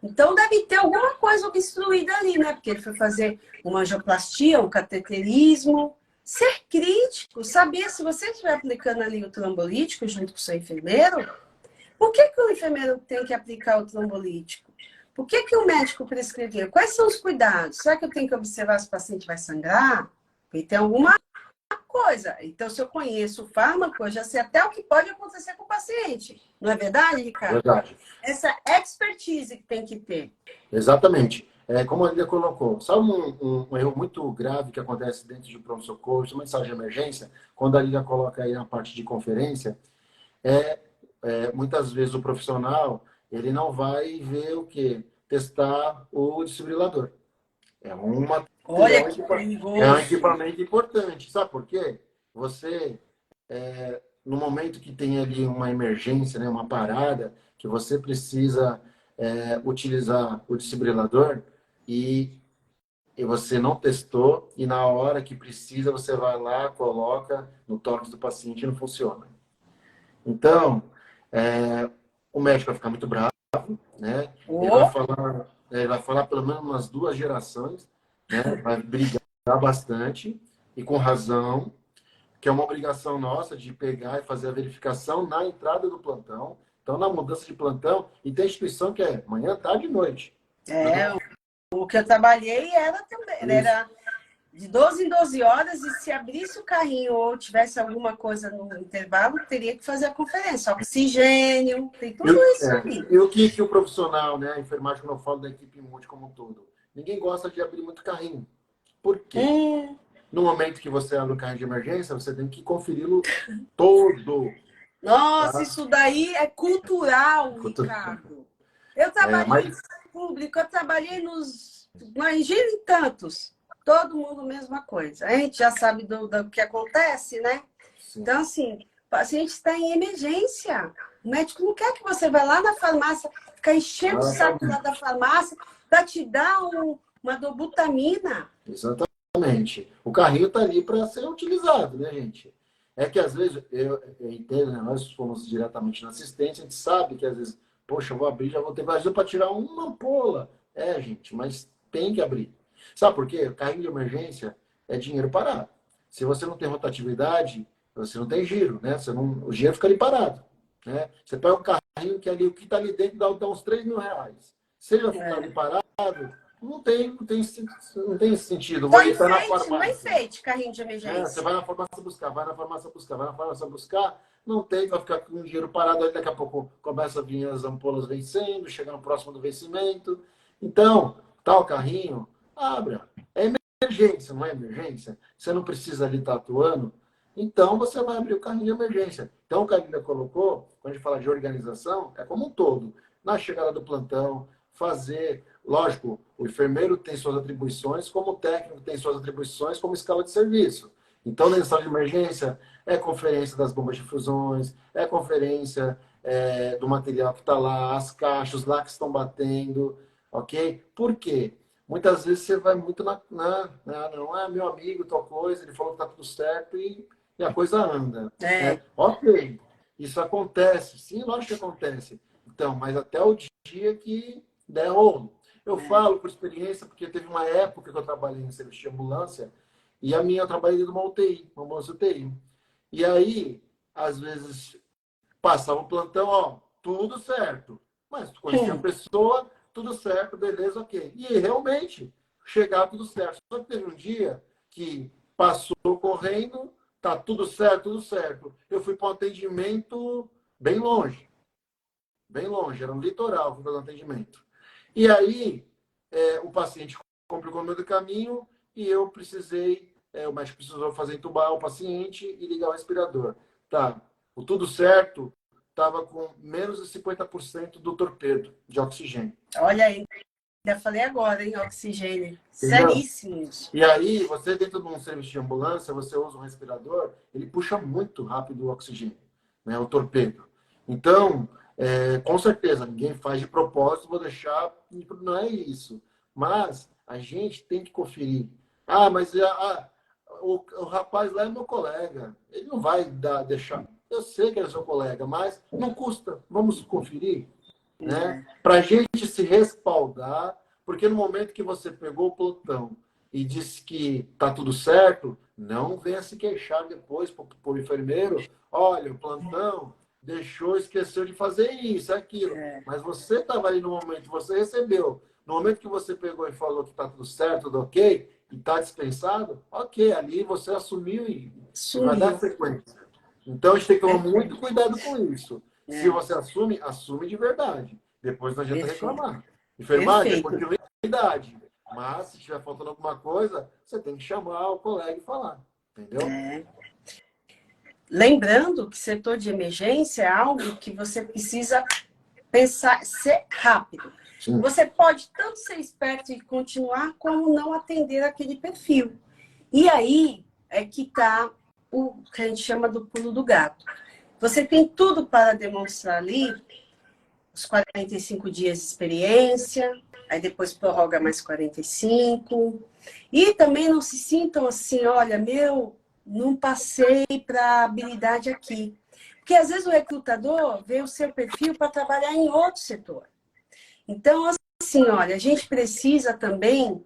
Então deve ter alguma coisa obstruída ali, né? Porque ele foi fazer uma angioplastia, um cateterismo. Ser crítico, saber se você estiver aplicando ali o trombolítico junto com o seu enfermeiro, por que o enfermeiro tem que aplicar o trombolítico? Por que o médico prescreveu? Quais são os cuidados? Será que eu tenho que observar se o paciente vai sangrar? Porque tem alguma coisa. Então, se eu conheço o fármaco, eu já sei até o que pode acontecer com o paciente. Não é verdade, Ricardo? Verdade. Essa expertise que tem que ter. Exatamente. Como a Lília colocou, sabe um erro muito grave que acontece dentro de pronto-socorro, principalmente sala de emergência, quando a Lília coloca aí na parte de conferência, muitas vezes o profissional ele não vai ver o quê? Testar o desfibrilador. Olha É que um perigoso. equipamento importante. Sabe por quê? Você, no momento que tem ali uma emergência, né, uma parada, que você precisa utilizar o desfibrilador e você não testou, e na hora que precisa, você vai lá, coloca no tórax do paciente e não funciona. Então, o médico vai ficar muito bravo, né? Ele vai falar pelo menos umas 2 gerações, né? Vai brigar bastante, e com razão, que é uma obrigação nossa de pegar e fazer a verificação na entrada do plantão. Então, na mudança de plantão, e tem instituição que é manhã, tarde e noite. É, o que eu trabalhei era também, era de 12 em 12 horas, e se abrisse o carrinho ou tivesse alguma coisa no intervalo, teria que fazer a conferência. Oxigênio, tem tudo isso aí. E o que o profissional, né, a enfermagem, quando eu falo da equipe multi como um todo, ninguém gosta de abrir muito carrinho. Por quê? No momento que você abre o carrinho de emergência, você tem que conferi-lo todo. Nossa, Tá? isso daí é cultural, Ricardo. Eu trabalhei no público, eu trabalhei na Engenho e tantos. Todo mundo mesma coisa. A gente já sabe do que acontece, né? Sim. Então, assim, o paciente está em emergência. O médico não quer que você vá lá na farmácia, ficar enchendo o saco lá da farmácia para te dar uma dobutamina. Exatamente. O carrinho está ali para ser utilizado, né, gente? É que às vezes, eu entendo, né? Nós fomos diretamente na assistência, a gente sabe que às vezes, poxa, eu vou abrir, já vou ter vazio para tirar uma ampola. É, gente, mas tem que abrir. Sabe por quê? O carrinho de emergência é dinheiro parado. Se você não tem rotatividade, você não tem giro, né? O dinheiro fica ali parado. Né? Você pega um carrinho que ali, o que está ali dentro dá uns R$3.000. Se ele vai ficar ali parado, não tem sentido. Só Vou entrar na enfeite, não é farmácia. enfeite, carrinho de emergência. Você vai na farmácia buscar, vai na farmácia buscar, vai na farmácia buscar. Não tem, vai ficar com o dinheiro parado. Aí daqui a pouco começa a vir as ampolas vencendo, chegando próximo do vencimento. Então, tá o carrinho, abra. É emergência, não é emergência? Você não precisa ali estar atuando. Então, você vai abrir o carrinho de emergência. Então, o que a Lívia colocou, quando a gente fala de organização, é como um todo. Na chegada do plantão, fazer... Lógico, o enfermeiro tem suas atribuições, como o técnico tem suas atribuições como escala de serviço. Então, na sala de emergência, é conferência das bombas de fusões, é conferência do material que está lá, as caixas lá que estão batendo, ok? Por quê? Muitas vezes você vai muito não é meu amigo, tal coisa, ele falou que está tudo certo e a coisa anda. Ok, isso acontece, sim, lógico que acontece. Então, mas até o dia que der rolo. Eu falo por experiência, porque teve uma época que eu trabalhei em serviço de ambulância, e eu trabalhei numa UTI, uma ambulância UTI. E aí, às vezes, passava o plantão, ó, tudo certo. Mas tu conhecia a pessoa, tudo certo, beleza, ok. E realmente, chegava tudo certo. Só que teve um dia que passou correndo, tá tudo certo, tudo certo. Eu fui para um atendimento bem longe. Bem longe, era no litoral, fui fazer um atendimento. E aí, o paciente complicou no meio do caminho e eu precisei, o médico precisou fazer entubar o paciente e ligar o respirador. Tá, o tudo certo estava com menos de 50% do torpedo de oxigênio. Olha aí, já falei agora, hein, oxigênio. Entendeu? Seríssimo isso. E aí, você dentro de um serviço de ambulância, você usa um respirador, ele puxa muito rápido o oxigênio, né, o torpedo. Então, com certeza, ninguém faz de propósito, vou deixar, não é isso. Mas a gente tem que conferir. Ah, mas o rapaz lá é meu colega, ele não vai deixar. Eu sei que ele é seu colega, mas não custa. Vamos conferir, né? Para a gente se respaldar, porque no momento que você pegou o plantão e disse que tá tudo certo, não venha se queixar depois para o enfermeiro. Olha, o plantão esqueceu de fazer isso, aquilo. Mas você estava ali no momento, você recebeu. No momento que você pegou e falou que está tudo certo, tudo ok, e está dispensado, ok, ali você assumiu e vai dar sequência. Então, a gente tem que tomar muito cuidado com isso. Se você assume, assume de verdade. Depois não adianta reclamar. Enfermagem é continuidade. Mas, se estiver faltando alguma coisa, você tem que chamar o colega e falar. Entendeu? Lembrando que setor de emergência é algo que você precisa pensar, ser rápido. Sim. Você pode tanto ser esperto e continuar, como não atender aquele perfil. E aí é que está o que a gente chama do pulo do gato. Você tem tudo para demonstrar ali os 45 dias de experiência, aí depois prorroga mais 45. E também não se sintam assim, olha, não passei para habilidade aqui. Porque às vezes o recrutador vê o seu perfil para trabalhar em outro setor. Então, assim, olha, a gente precisa também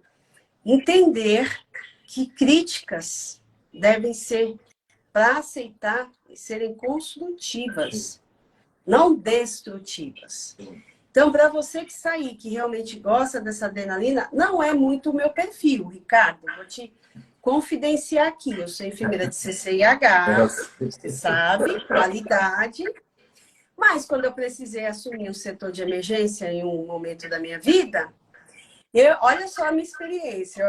entender que críticas devem ser, para aceitar, serem construtivas, não destrutivas. Então, para você que sair, que realmente gosta dessa adrenalina, não é muito o meu perfil, Ricardo. Vou te confidenciar aqui. Eu sou enfermeira de CCIH, você sabe, qualidade. Mas quando eu precisei assumir o setor de emergência em um momento da minha vida, olha só a minha experiência.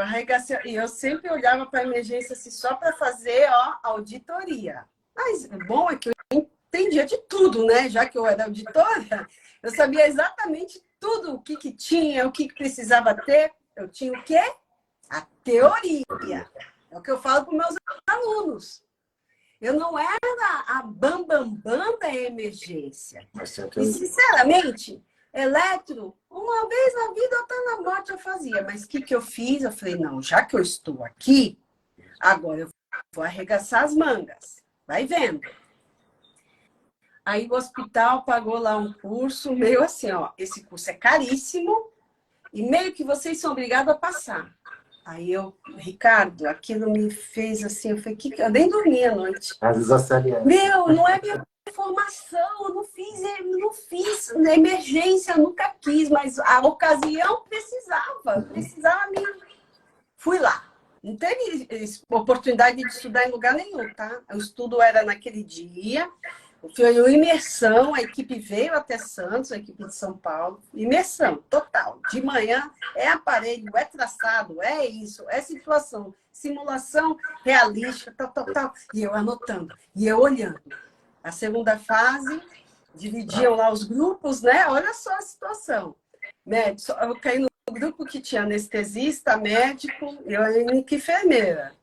Eu sempre olhava para a emergência assim, só para fazer auditoria. Mas o bom é que eu entendia de tudo, né? Já que eu era auditora, eu sabia exatamente tudo o que tinha, o que precisava ter. Eu tinha o quê? A teoria. É o que eu falo para os meus alunos. Eu não era a bam da emergência. E, sinceramente, eletro, uma vez na vida, outra na morte eu fazia. Mas o que eu fiz? Eu falei, não, já que eu estou aqui, agora eu vou arregaçar as mangas. Vai vendo. Aí o hospital pagou lá um curso, meio assim, ó, esse curso é caríssimo e meio que vocês são obrigados a passar. Aí Ricardo, aquilo me fez assim, eu falei, eu nem dormi à noite. Às vezes a CLS. Meu, não é minha formação, eu não fiz na emergência, eu nunca quis, mas a ocasião precisava mesmo. Fui lá. Não teve oportunidade de estudar em lugar nenhum, tá? O estudo era naquele dia, foi uma imersão, a equipe veio até Santos, a equipe de São Paulo, imersão total. De manhã é aparelho, é traçado, é isso, é situação, simulação realística, tal. E eu anotando, e eu olhando. A segunda fase, dividiam lá os grupos, né? Olha só a situação. Médico, eu caí no grupo que tinha anestesista, médico e eu era enfermeira.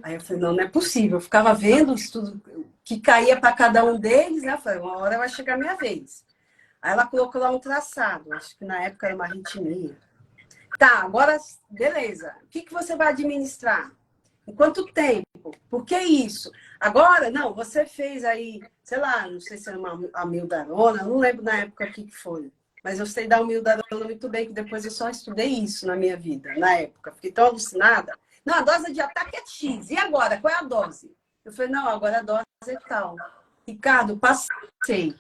Aí eu falei, não é possível. Eu ficava vendo tudo que caía para cada um deles, né? Eu falei, uma hora vai chegar a minha vez. Aí ela colocou lá um traçado, acho que na época era uma arritmia. Tá, agora, beleza. O que você vai administrar? Em quanto tempo? Por que isso? Agora, não, você fez aí, sei lá, não sei se era uma amiodarona, não lembro na época o que foi. Mas eu sei dar amiodarona muito bem, que depois eu só estudei isso na minha vida, na época. Fiquei tão alucinada. Não, a dose de ataque é X. E agora? Qual é a dose? Eu falei, não, agora a dose é tal. Ricardo, passei.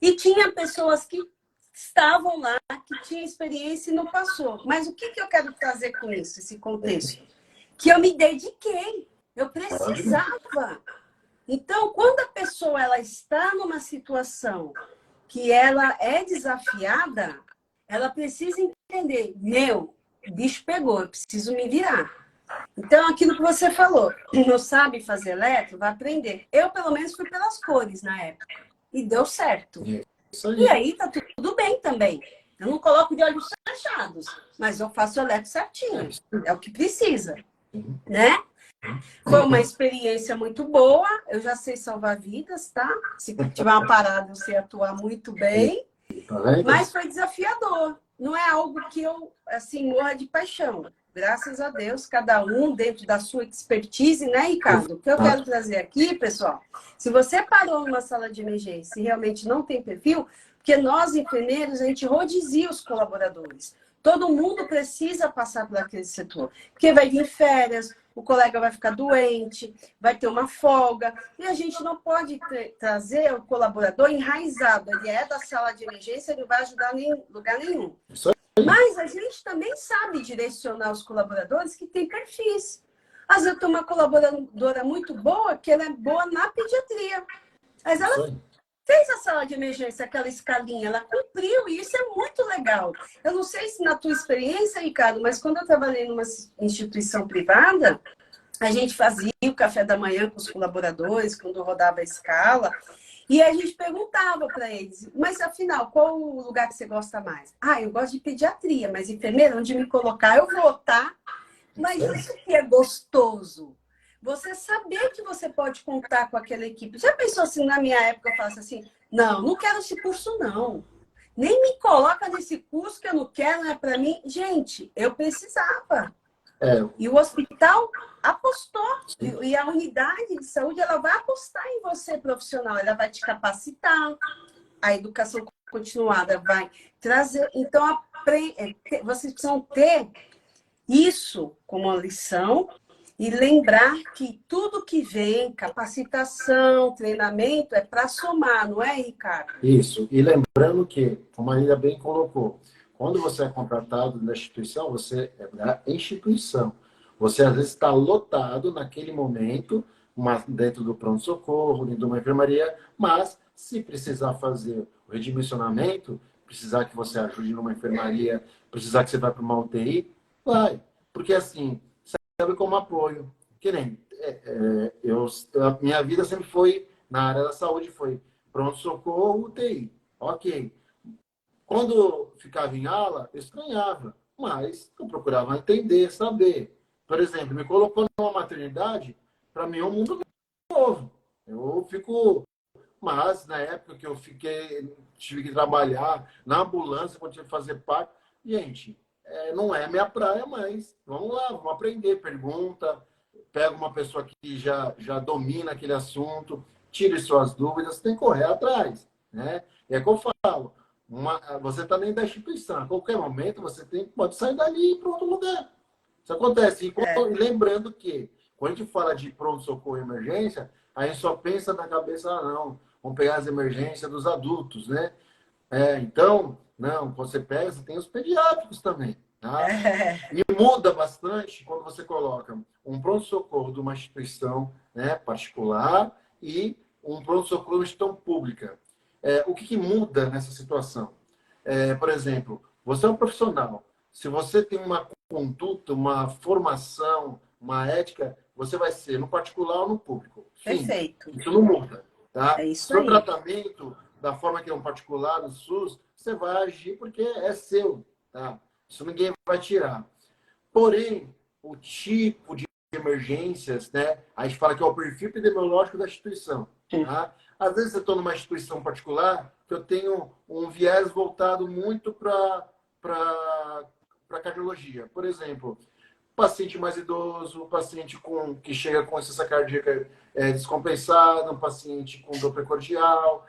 E tinha pessoas que estavam lá, que tinham experiência e não passou. Mas o que eu quero trazer com isso, esse contexto? Que eu me dediquei. Eu precisava. Então, quando a pessoa ela está numa situação que ela é desafiada, ela precisa entender, meu, o bicho pegou, eu preciso me virar. Então, aquilo que você falou, não sabe fazer eletro, vai aprender. Eu, pelo menos, fui pelas cores na época. E deu certo. E aí, tá tudo bem também. Eu não coloco de olhos fechados, mas eu faço o eletro certinho. É o que precisa, né? Foi uma experiência muito boa. Eu já sei salvar vidas, tá? Se tiver uma parada, eu sei atuar muito bem. Mas foi desafiador. Não é algo que eu, assim, morra de paixão. Graças a Deus, cada um dentro da sua expertise, né, Ricardo? O que eu quero trazer aqui, pessoal, se você parou numa sala de emergência e realmente não tem perfil, porque nós, enfermeiros, a gente rodizia os colaboradores. Todo mundo precisa passar por aquele setor. Porque vai vir férias, o colega vai ficar doente, vai ter uma folga. E a gente não pode trazer o colaborador enraizado. Ele é da sala de emergência, ele não vai ajudar em lugar nenhum. Mas a gente também sabe direcionar os colaboradores que têm perfis. Às vezes tem uma colaboradora muito boa, que ela é boa na pediatria. Mas ela fez a sala de emergência, aquela escalinha, ela cumpriu, e isso é muito legal. Eu não sei se na tua experiência, Ricardo, mas quando eu trabalhei numa instituição privada, a gente fazia o café da manhã com os colaboradores, quando rodava a escala, e a gente perguntava para eles, mas afinal, qual o lugar que você gosta mais? Ah, eu gosto de pediatria, mas enfermeira, onde me colocar, eu vou, tá? Mas isso que é gostoso. Você saber que você pode contar com aquela equipe. Já pensou assim, na minha época, eu faço assim, não quero esse curso, não. Nem me coloca nesse curso que eu não quero, não é para mim. Gente, eu precisava. E o hospital apostou. E a unidade de saúde, ela vai apostar em você, profissional. Ela vai te capacitar. A educação continuada vai trazer. Então, vocês precisam ter isso como uma lição e lembrar que tudo que vem, capacitação, treinamento, é para somar, não é, Ricardo? Isso. E lembrando que, como a Lília bem colocou, quando você é contratado na instituição, você é da instituição. Você, às vezes, está lotado naquele momento, dentro do pronto-socorro, dentro de uma enfermaria, mas se precisar fazer o redimensionamento, precisar que você ajude numa enfermaria, precisar que você vá para uma UTI, vai. Porque, assim, serve como apoio. Que nem, a minha vida sempre foi, na área da saúde, foi pronto-socorro, UTI. Ok. Quando ficava em ala, eu estranhava, mas eu procurava entender, saber. Por exemplo, me colocou numa maternidade, para mim é um mundo novo. Eu fico. Mas na época que eu tive que trabalhar na ambulância, quando tive que fazer parte, gente, não é minha praia, mas vamos lá, vamos aprender. Pergunta, pega uma pessoa que já domina aquele assunto, tire suas dúvidas, tem que correr atrás, né? E é que eu falo, você está dentro da instituição, a qualquer momento você pode sair dali e ir para outro lugar. Isso acontece. E lembrando que, quando a gente fala de pronto-socorro e emergência, a gente só pensa na cabeça, não, vamos pegar as emergências dos adultos, né? Então, não, você pega, você tem os pediátricos também, tá? E muda bastante quando você coloca um pronto-socorro de uma instituição, né, particular e um pronto-socorro de uma instituição pública. O que muda nessa situação? Por exemplo, você é um profissional. Se você tem uma conduta, uma formação, uma ética, você vai ser no particular ou no público. Fim. Perfeito. Isso não muda, tá? É isso Seu aí. tratamento, da forma que é um particular, no SUS, você vai agir porque é seu, tá? Isso ninguém vai tirar. Porém, o tipo de emergências, né? A gente fala que é o perfil epidemiológico da instituição, tá? Às vezes eu estou numa instituição particular que eu tenho um viés voltado muito para cardiologia. Por exemplo, paciente mais idoso, paciente que chega com insuficiência cardíaca descompensada, um paciente com dor precordial,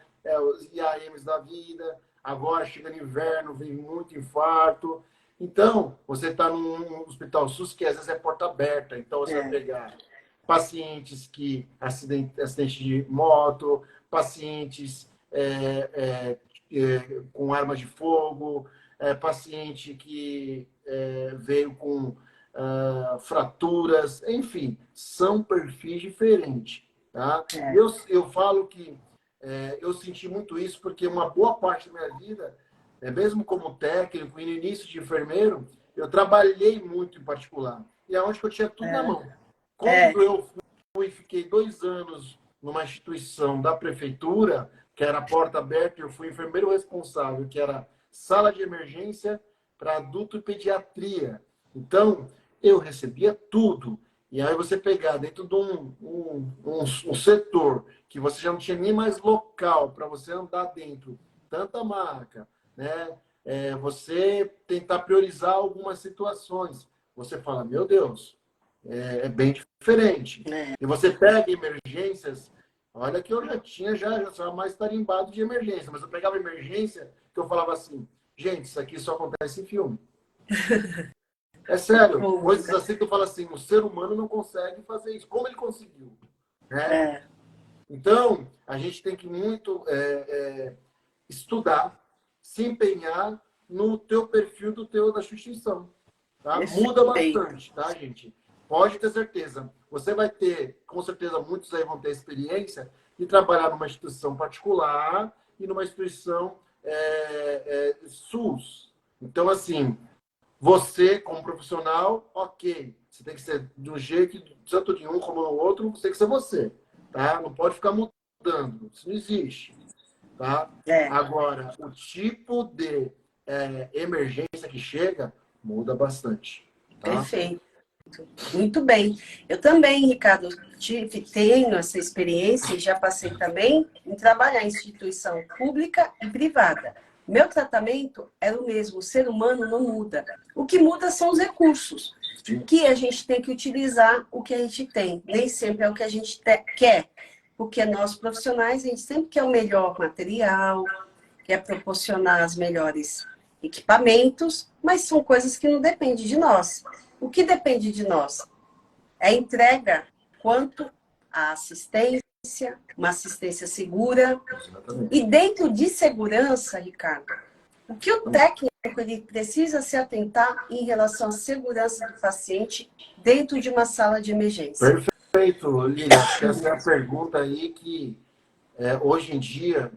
os IAMs da vida. Agora chega no inverno, vem muito infarto. Então, você está num hospital SUS que às vezes é porta aberta. Então, você vai pegar pacientes que acidente de moto, pacientes com armas de fogo, paciente que veio com fraturas, enfim, são perfis diferentes. Tá? Eu falo que eu senti muito isso porque uma boa parte da minha vida, mesmo como técnico e no início de enfermeiro, eu trabalhei muito em particular. E é onde que eu tinha tudo na mão. Quando eu fiquei 2 anos numa instituição da prefeitura, que era porta aberta, eu fui enfermeiro responsável, que era sala de emergência para adulto e pediatria. Então, eu recebia tudo. E aí você pegar dentro de um setor que você já não tinha nem mais local para você andar dentro, tanta marca, né? Você tentar priorizar algumas situações. Você fala, meu Deus, é bem diferente. E você pega emergências, olha que eu já tinha já mais tarimbado de emergência, mas eu pegava emergência que eu falava assim, gente, isso aqui só acontece em filme. É sério, coisas assim que eu falo assim, o ser humano não consegue fazer isso. Como ele conseguiu? Né? Então, a gente tem que muito estudar, se empenhar no teu perfil da sua instituição. Tá? Muda bastante, tá, gente? Pode ter certeza. Você vai ter, com certeza, muitos aí vão ter experiência de trabalhar numa instituição particular e numa instituição SUS. Então, assim, você, como profissional, ok. Você tem que ser do jeito, tanto de um como no outro, você tem que ser você. Tá? Não pode ficar mudando. Isso não existe. Tá? Agora, o tipo de emergência que chega muda bastante. Tá? Perfeito. Muito bem. Eu também, Ricardo, tenho essa experiência e já passei também em trabalhar em instituição pública e privada. Meu tratamento era o mesmo, o ser humano não muda. O que muda são os recursos, que a gente tem que utilizar o que a gente tem. Nem sempre é o que a gente quer, porque nós profissionais, a gente sempre quer o melhor material, quer proporcionar os melhores equipamentos, mas são coisas que não dependem de nós. O que depende de nós é entrega quanto à assistência, uma assistência segura. Exatamente. E dentro de segurança, Ricardo, o que o técnico ele precisa se atentar em relação à segurança do paciente dentro de uma sala de emergência? Perfeito, Lília. Acho que essa é a pergunta aí que hoje em dia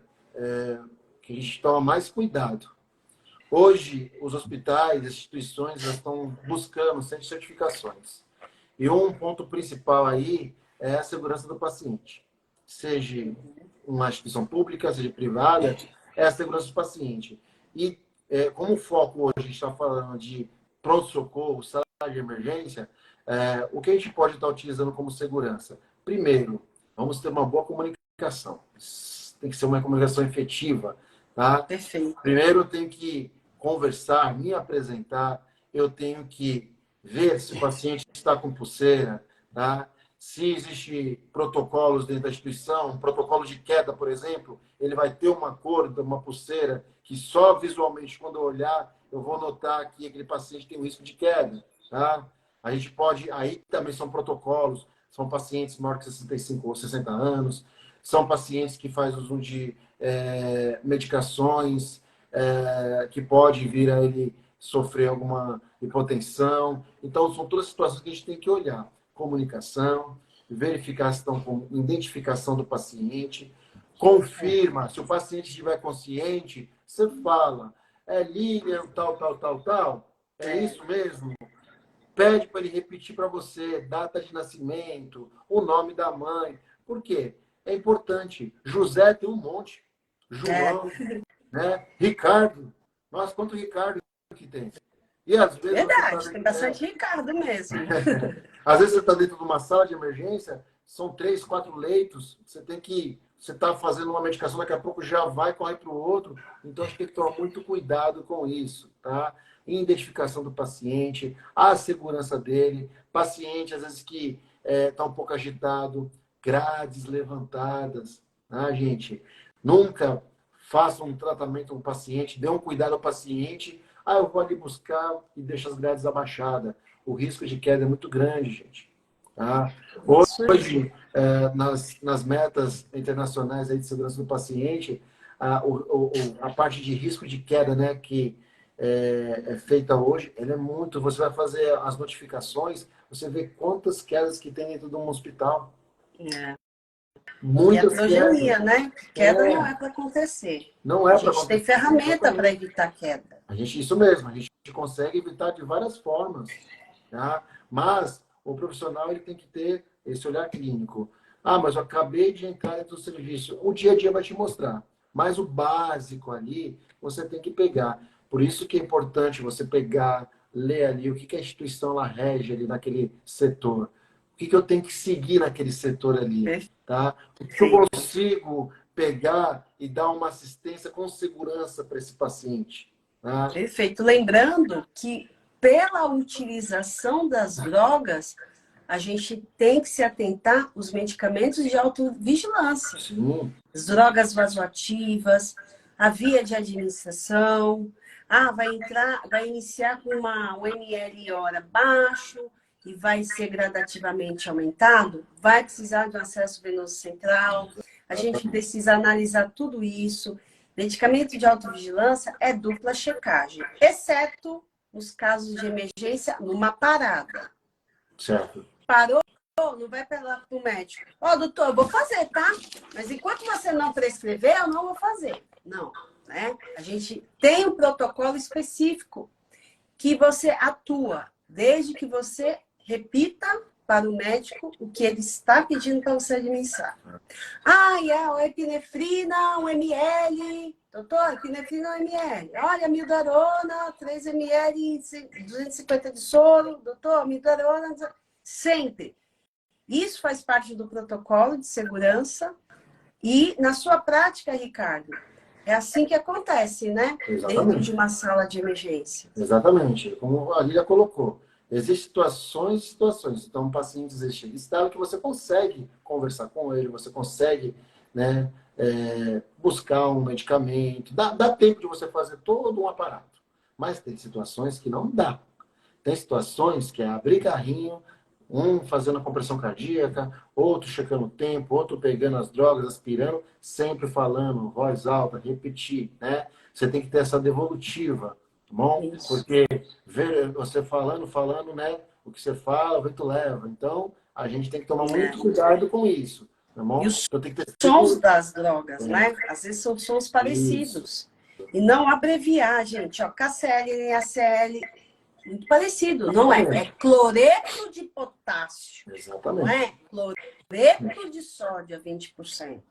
que a gente toma mais cuidado. Hoje, os hospitais, as instituições já estão buscando certificações. E um ponto principal aí é a segurança do paciente. Seja uma instituição pública, seja privada, é a segurança do paciente. E como o foco hoje a gente está falando de pronto-socorro, sala de emergência, o que a gente pode estar utilizando como segurança? Primeiro, vamos ter uma boa comunicação. Tem que ser uma comunicação efetiva. Tá? Perfeito. Primeiro, eu tenho que conversar, me apresentar, eu tenho que ver se o paciente está com pulseira, tá? Se existe protocolos dentro da instituição, protocolo de queda, por exemplo, ele vai ter uma cor, uma pulseira, que só visualmente, quando eu olhar, eu vou notar que aquele paciente tem um risco de queda, tá? A gente pode, aí também são protocolos, são pacientes maiores que 65 ou 60 anos, são pacientes que fazem uso de medicações, que pode vir a ele sofrer alguma hipotensão. Então, são todas situações que a gente tem que olhar. Comunicação, verificação, identificação do paciente, confirma. Se o paciente estiver consciente, você fala, Lilian, tal, tal, tal, tal. É isso mesmo? Pede para ele repetir para você data de nascimento, o nome da mãe. Por quê? É importante. José tem um monte. João, né? Ricardo. Nossa, quanto Ricardo que tem. E às vezes Verdade, tem bastante Ricardo mesmo. Às vezes você está dentro de uma sala de emergência, são 3, 4 leitos, você está fazendo uma medicação, daqui a pouco já vai correr para o outro. Então, a gente tem que tomar muito cuidado com isso, tá? Identificação do paciente, a segurança dele, paciente, às vezes, que está um pouco agitado, grades levantadas, tá, gente? Nunca faça um tratamento no paciente, dê um cuidado ao paciente. Eu vou ali buscar e deixo as grades abaixadas. O risco de queda é muito grande, gente. Tá? Hoje, nas metas internacionais aí de segurança do paciente, a parte de risco de queda, né, que é feita hoje, ela é muito. Você vai fazer as notificações, você vê quantas quedas que tem dentro de um hospital. Muitas Muitas progenia, quedas. né? Queda não é para acontecer. Não é para A gente tem acontecer. ferramenta para evitar queda. Isso mesmo, a gente consegue evitar de várias formas. Tá? Mas o profissional ele tem que ter esse olhar clínico. Mas eu acabei de entrar dentro do serviço. O dia a dia vai te mostrar. Mas o básico ali, você tem que pegar. Por isso que é importante você pegar, ler ali o que a instituição ela rege ali naquele setor. O que eu tenho que seguir naquele setor ali. Tá? O que eu consigo pegar e dar uma assistência com segurança para esse paciente. Tá? Perfeito. Lembrando que pela utilização das drogas, a gente tem que se atentar aos medicamentos de autovigilância. Sim. As drogas vasoativas, a via de administração. Vai iniciar com um ml hora baixo e vai ser gradativamente aumentado. Vai precisar de um acesso venoso central. A gente precisa analisar tudo isso. Medicamento de autovigilância é dupla checagem, exceto nos casos de emergência, numa parada. Certo. Parou, não vai para o médico. Doutor, eu vou fazer, tá? Mas enquanto você não prescrever, eu não vou fazer. Não, né? A gente tem um protocolo específico que você atua, desde que você repita para o médico o que ele está pedindo para você administrar. A epinefrina, 1 ml. Doutor, epinefrina 1 ml. Olha, mildarona, 3 ml, 250 de soro. Doutor, mildarona, sempre. Isso faz parte do protocolo de segurança. E na sua prática, Ricardo, é assim que acontece, né? Exatamente. Dentro de uma sala de emergência. Exatamente. Como a Lília colocou. Existem situações e situações. Então, um paciente existe estado que você consegue conversar com ele, você consegue, né, buscar um medicamento. Dá tempo de você fazer todo um aparato. Mas tem situações que não dá. tem situações que é abrir carrinho, um fazendo a compressão cardíaca, outro checando o tempo, outro pegando as drogas, aspirando, sempre falando, voz alta, repetir, né? Você tem que ter essa devolutiva, tá bom? Isso. Porque você falando, né? O que você fala, o vento leva. Então, a gente tem que tomar muito cuidado com isso, tá bom? E os Então, tem que ter sons das drogas, É. né? Às vezes são sons parecidos. E não abreviar, gente. Ó, KCL, NaCl, muito parecido. Não é. É cloreto de potássio. Não Exatamente. é cloreto de sódio a 20%.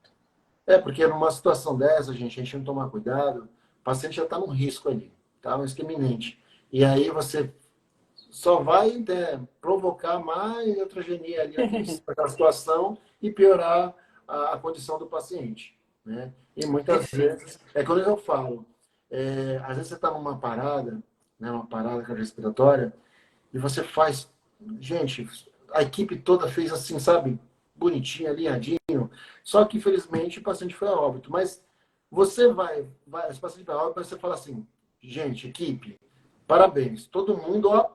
Porque numa situação dessa, gente, a gente não tomar cuidado, o paciente já está num risco ali, tá? Um risco iminente. E aí você só vai, né, provocar mais heterogeneia ali naquela situação e piorar a condição do paciente, né? E muitas vezes, quando eu falo, às vezes você está numa parada, né, uma parada cardiorrespiratória, e você faz, gente, a equipe toda fez assim, sabe, bonitinho, alinhadinho, só que infelizmente o paciente foi a óbito. Mas você vai esse paciente vai a óbito, você fala assim, gente, equipe, parabéns, todo mundo, ó,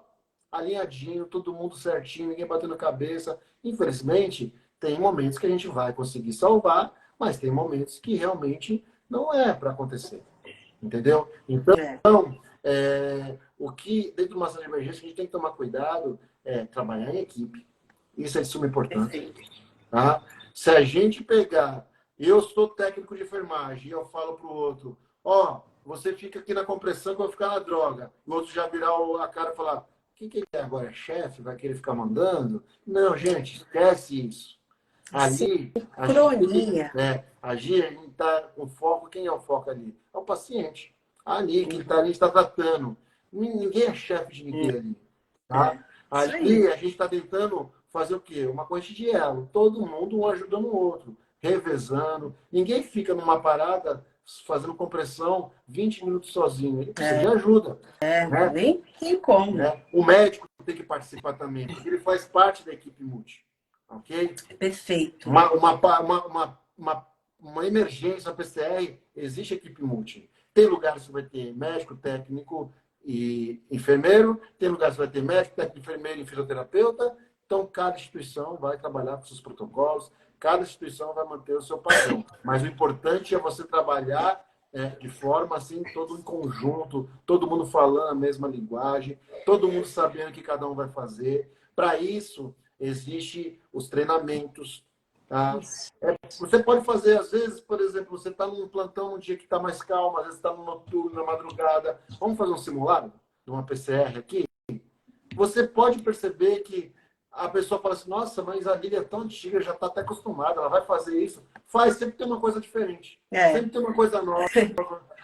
alinhadinho, todo mundo certinho, ninguém batendo cabeça. Infelizmente, tem momentos que a gente vai conseguir salvar, mas tem momentos que realmente não é para acontecer. Entendeu? Então, o que dentro de uma sala de emergência a gente tem que tomar cuidado é trabalhar em equipe. Isso é de suma importância. Tá? Se a gente pegar, eu sou técnico de enfermagem, e eu falo para o outro, ó, você fica aqui na compressão que eu vou ficar na droga. O outro já virar a cara e falar, quem que ele é agora? É chefe? Vai querer ficar mandando? Não, gente, esquece isso. Ali, a gente está com foco. Quem é o foco ali? É o paciente. Ali, quem está ali está tratando. Ninguém é chefe de ninguém ali. Tá? Ali, a gente está tentando fazer o quê? Uma corrente de elo. Todo mundo um ajudando o outro, revezando. Ninguém fica numa parada fazendo compressão 20 minutos sozinho. Ele precisa de ajuda. Né? Nem tem como. Né? O médico tem que participar também, porque ele faz parte da equipe multi. Ok? Perfeito. Uma emergência, uma PCR, existe equipe multi. Tem lugares que vai ter médico, técnico e enfermeiro, tem lugares que vai ter médico, técnico, enfermeiro e fisioterapeuta. Então, cada instituição vai trabalhar com seus protocolos, cada instituição vai manter o seu padrão. Mas o importante é você trabalhar de forma assim, todo em conjunto, todo mundo falando a mesma linguagem, todo mundo sabendo o que cada um vai fazer. Para isso, existem os treinamentos. Tá? Você pode fazer, às vezes, por exemplo, você está num plantão um dia que está mais calmo, às vezes está no noturno, na madrugada. Vamos fazer um simulado de uma PCR aqui? Você pode perceber que a pessoa fala assim, nossa, mas a Lília é tão antiga, já está até acostumada, ela vai fazer isso. Faz, sempre tem uma coisa diferente. Sempre tem uma coisa nova.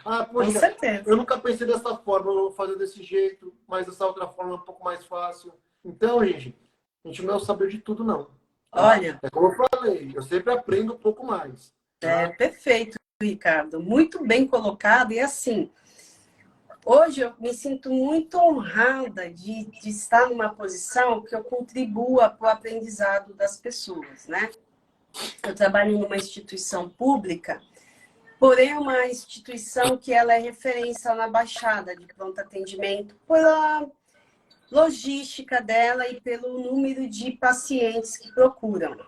Ah, poxa, eu nunca pensei dessa forma, eu vou fazer desse jeito, mas essa outra forma é um pouco mais fácil. Então, gente, a gente não é o saber de tudo, não. Tá? Olha. É como eu falei, eu sempre aprendo um pouco mais. Tá? Perfeito, Ricardo. Muito bem colocado. E assim, hoje eu me sinto muito honrada de estar numa posição que eu contribua para o aprendizado das pessoas, né? Eu trabalho numa instituição pública, porém é uma instituição que ela é referência na Baixada de pronto atendimento pela logística dela e pelo número de pacientes que procuram.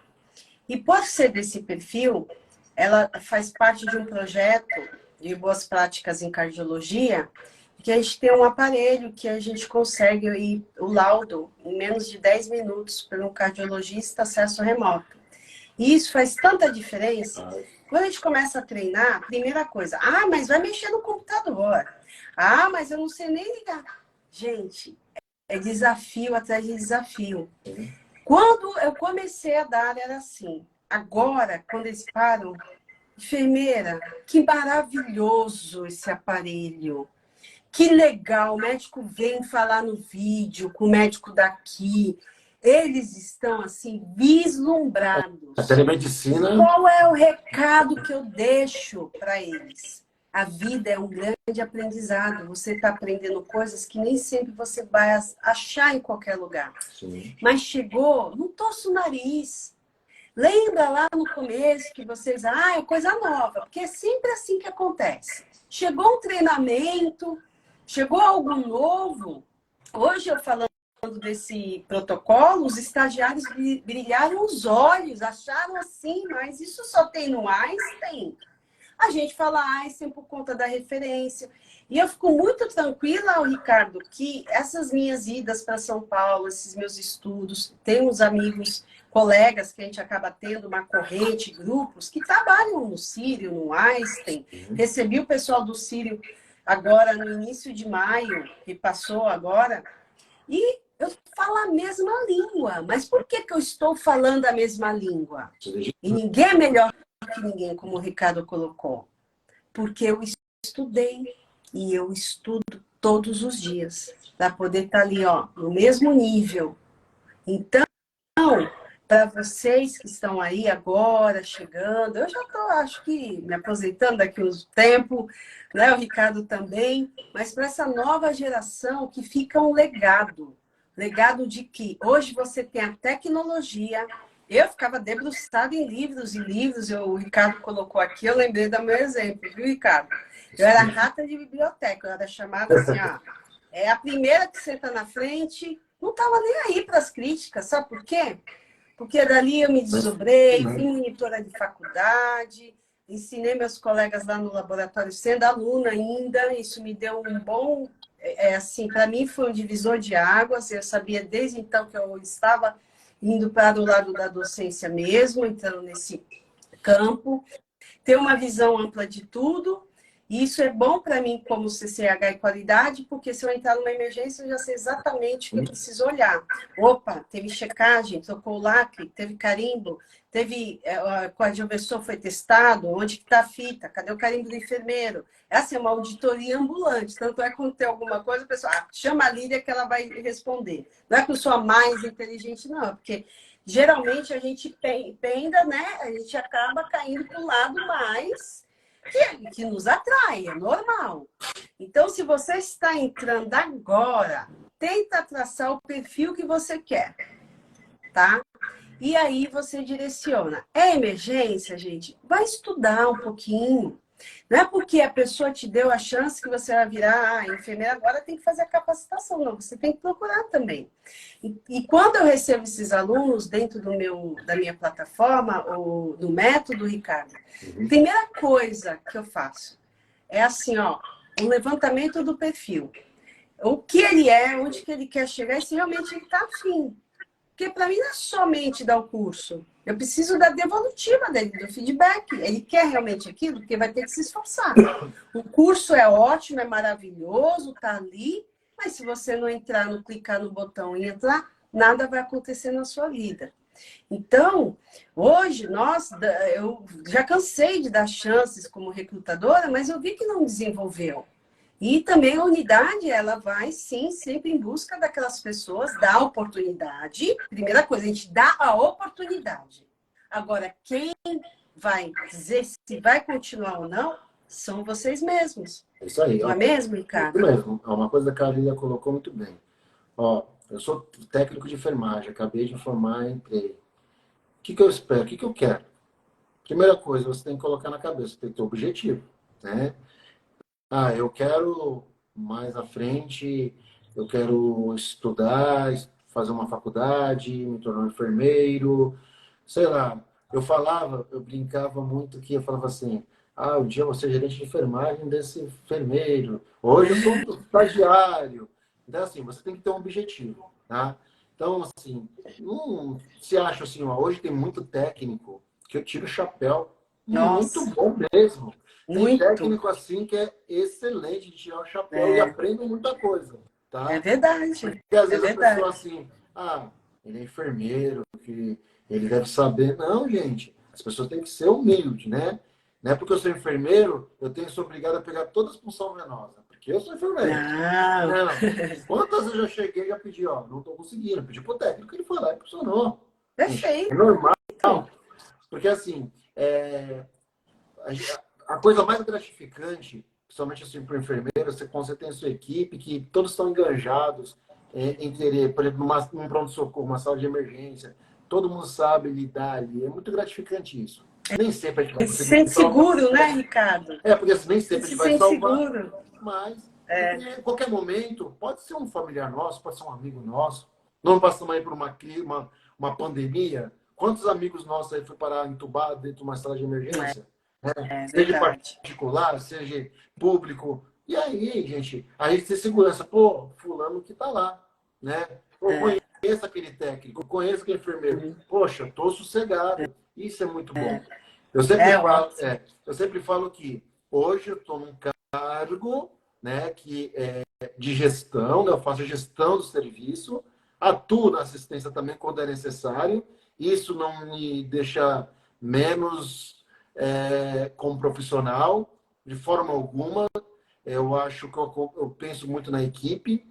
E por ser desse perfil, ela faz parte de um projeto de boas práticas em cardiologia, que a gente tem um aparelho que a gente consegue ir, o laudo em menos de 10 minutos por um cardiologista, acesso remoto. E isso faz tanta diferença. Quando a gente começa a treinar, primeira coisa, mas vai mexer no computador. Mas eu não sei nem ligar. Gente, é desafio atrás de desafio. Quando eu comecei a dar, era assim. Agora, quando eles param, enfermeira, que maravilhoso esse aparelho. Que legal, o médico vem falar no vídeo com o médico daqui. Eles estão, assim, vislumbrados. A telemedicina... Qual é o recado que eu deixo para eles? A vida é um grande aprendizado. Você está aprendendo coisas que nem sempre você vai achar em qualquer lugar. Sim. Mas chegou, não torça o nariz. Lembra lá no começo que vocês... é coisa nova. Porque é sempre assim que acontece. Chegou um treinamento, chegou algo novo. Hoje eu falando desse protocolo, os estagiários brilharam os olhos, acharam assim, mas isso só tem no Einstein. A gente fala Einstein por conta da referência. E eu fico muito tranquila, Ricardo, que essas minhas idas para São Paulo, esses meus estudos, tem uns amigos, colegas que a gente acaba tendo uma corrente, grupos que trabalham no Sírio, no Einstein. Recebi o pessoal do Sírio agora no início de maio, que passou agora, e eu falo a mesma língua. Mas por que eu estou falando a mesma língua? E ninguém é melhor que ninguém, como o Ricardo colocou. Porque eu estudei e eu estudo todos os dias para poder estar ali, ó, no mesmo nível. Então, para vocês que estão aí agora, chegando, eu já estou, acho que, me aposentando daqui a uns tempo, né? O Ricardo também, mas para essa nova geração que fica um legado. Legado de que hoje você tem a tecnologia. Eu ficava debruçada em livros e livros, o Ricardo colocou aqui, eu lembrei do meu exemplo, viu, Ricardo? Eu era rata de biblioteca, eu era chamada assim, é a primeira que senta na frente, não estava nem aí para as críticas, sabe por quê? Porque dali eu me desdobrei, fui monitora de faculdade, ensinei meus colegas lá no laboratório, sendo aluna ainda, isso me deu um bom... assim, para mim foi um divisor de águas, eu sabia desde então que eu estava indo para o lado da docência mesmo, entrando nesse campo, ter uma visão ampla de tudo. E isso é bom para mim como CCH e qualidade, porque se eu entrar numa emergência, eu já sei exatamente o que eu preciso olhar. Opa, teve checagem, trocou o lacre, teve carimbo, teve coadjuversor foi testado, onde que está a fita, cadê o carimbo do enfermeiro? Essa é uma auditoria ambulante, tanto é quando tem alguma coisa, o pessoal chama a Lídia que ela vai responder. Não é que eu sou a mais inteligente, não, porque geralmente a gente penda, né? A gente acaba caindo para o lado mais... Que nos atrai, é normal. Então, se você está entrando agora, tenta traçar o perfil que você quer, tá? E aí você direciona. É emergência, gente? Vai estudar um pouquinho. Não é porque a pessoa te deu a chance que você vai virar enfermeira, agora tem que fazer a capacitação. Não, você tem que procurar também. E quando eu recebo esses alunos dentro da minha plataforma, ou do método, Ricardo, a primeira coisa que eu faço é assim, ó, um levantamento do perfil. O que ele é, onde que ele quer chegar e se realmente ele está afim. Porque para mim não é somente dar o curso. Eu preciso da devolutiva dele, do feedback. Ele quer realmente aquilo, porque vai ter que se esforçar. O curso é ótimo, é maravilhoso, tá ali, mas se você não entrar, não clicar no botão e entrar, nada vai acontecer na sua vida. Então, hoje, eu já cansei de dar chances como recrutadora, mas eu vi que não desenvolveu. E também a unidade, ela vai, sim, sempre em busca daquelas pessoas, dá oportunidade. Primeira coisa, a gente dá a oportunidade. Agora, quem vai dizer se vai continuar ou não, são vocês mesmos. É isso aí. Não é mesmo, Ricardo? Isso mesmo. É uma coisa que a Lília colocou muito bem. Ó, eu sou técnico de enfermagem, acabei de formar em emprego. O que eu espero? O que eu quero? Primeira coisa, você tem que colocar na cabeça, tem que ter objetivo, né? Eu quero mais à frente, eu quero estudar, fazer uma faculdade, me tornar um enfermeiro, sei lá. Eu brincava muito que eu falava assim, um dia eu vou ser gerente de enfermagem desse enfermeiro, hoje eu sou um estagiário. Então, assim, você tem que ter um objetivo, tá? Então, assim, não se acha assim, hoje tem muito técnico que eu tiro o chapéu, muito bom mesmo. Tem técnico assim que é excelente de tirar o chapéu e aprende muita coisa, tá? É verdade. Porque às vezes a pessoa assim, ele é enfermeiro, que ele deve saber. Não, gente, as pessoas têm que ser humildes, né? Não é porque eu sou enfermeiro, eu sou obrigado a pegar todas as funções venosas. Porque eu sou enfermeiro. Não. Quantas vezes eu já cheguei e já pedi, não estou conseguindo. Pedi pro técnico, ele foi lá e funcionou. Perfeito. É normal. Porque assim, a coisa mais gratificante, principalmente assim para o enfermeiro, você tem a sua equipe, que todos estão engajados em querer, por exemplo, num pronto-socorro, uma sala de emergência, todo mundo sabe lidar ali. É muito gratificante isso. Nem sempre a gente vai conseguir. Se sente seguro, né, Ricardo? Porque nem sempre a gente vai salvar. Seguro. Mas Porque em qualquer momento, pode ser um familiar nosso, pode ser um amigo nosso. Nós passamos aí por uma pandemia. Quantos amigos nossos aí foram parar entubados dentro de uma sala de emergência? Seja Verdade. particular, seja público. E aí, gente, a gente tem segurança. Pô, fulano que tá lá, né? Pô, conheço aquele técnico, conheço aquele enfermeiro. Poxa, tô sossegado. Isso é muito bom. Eu sempre falo que hoje eu estou num cargo, né, que é de gestão, né, eu faço a gestão do serviço, atuo na assistência também quando é necessário. Isso não me deixa menos como profissional, de forma alguma. Eu acho que eu penso muito na equipe,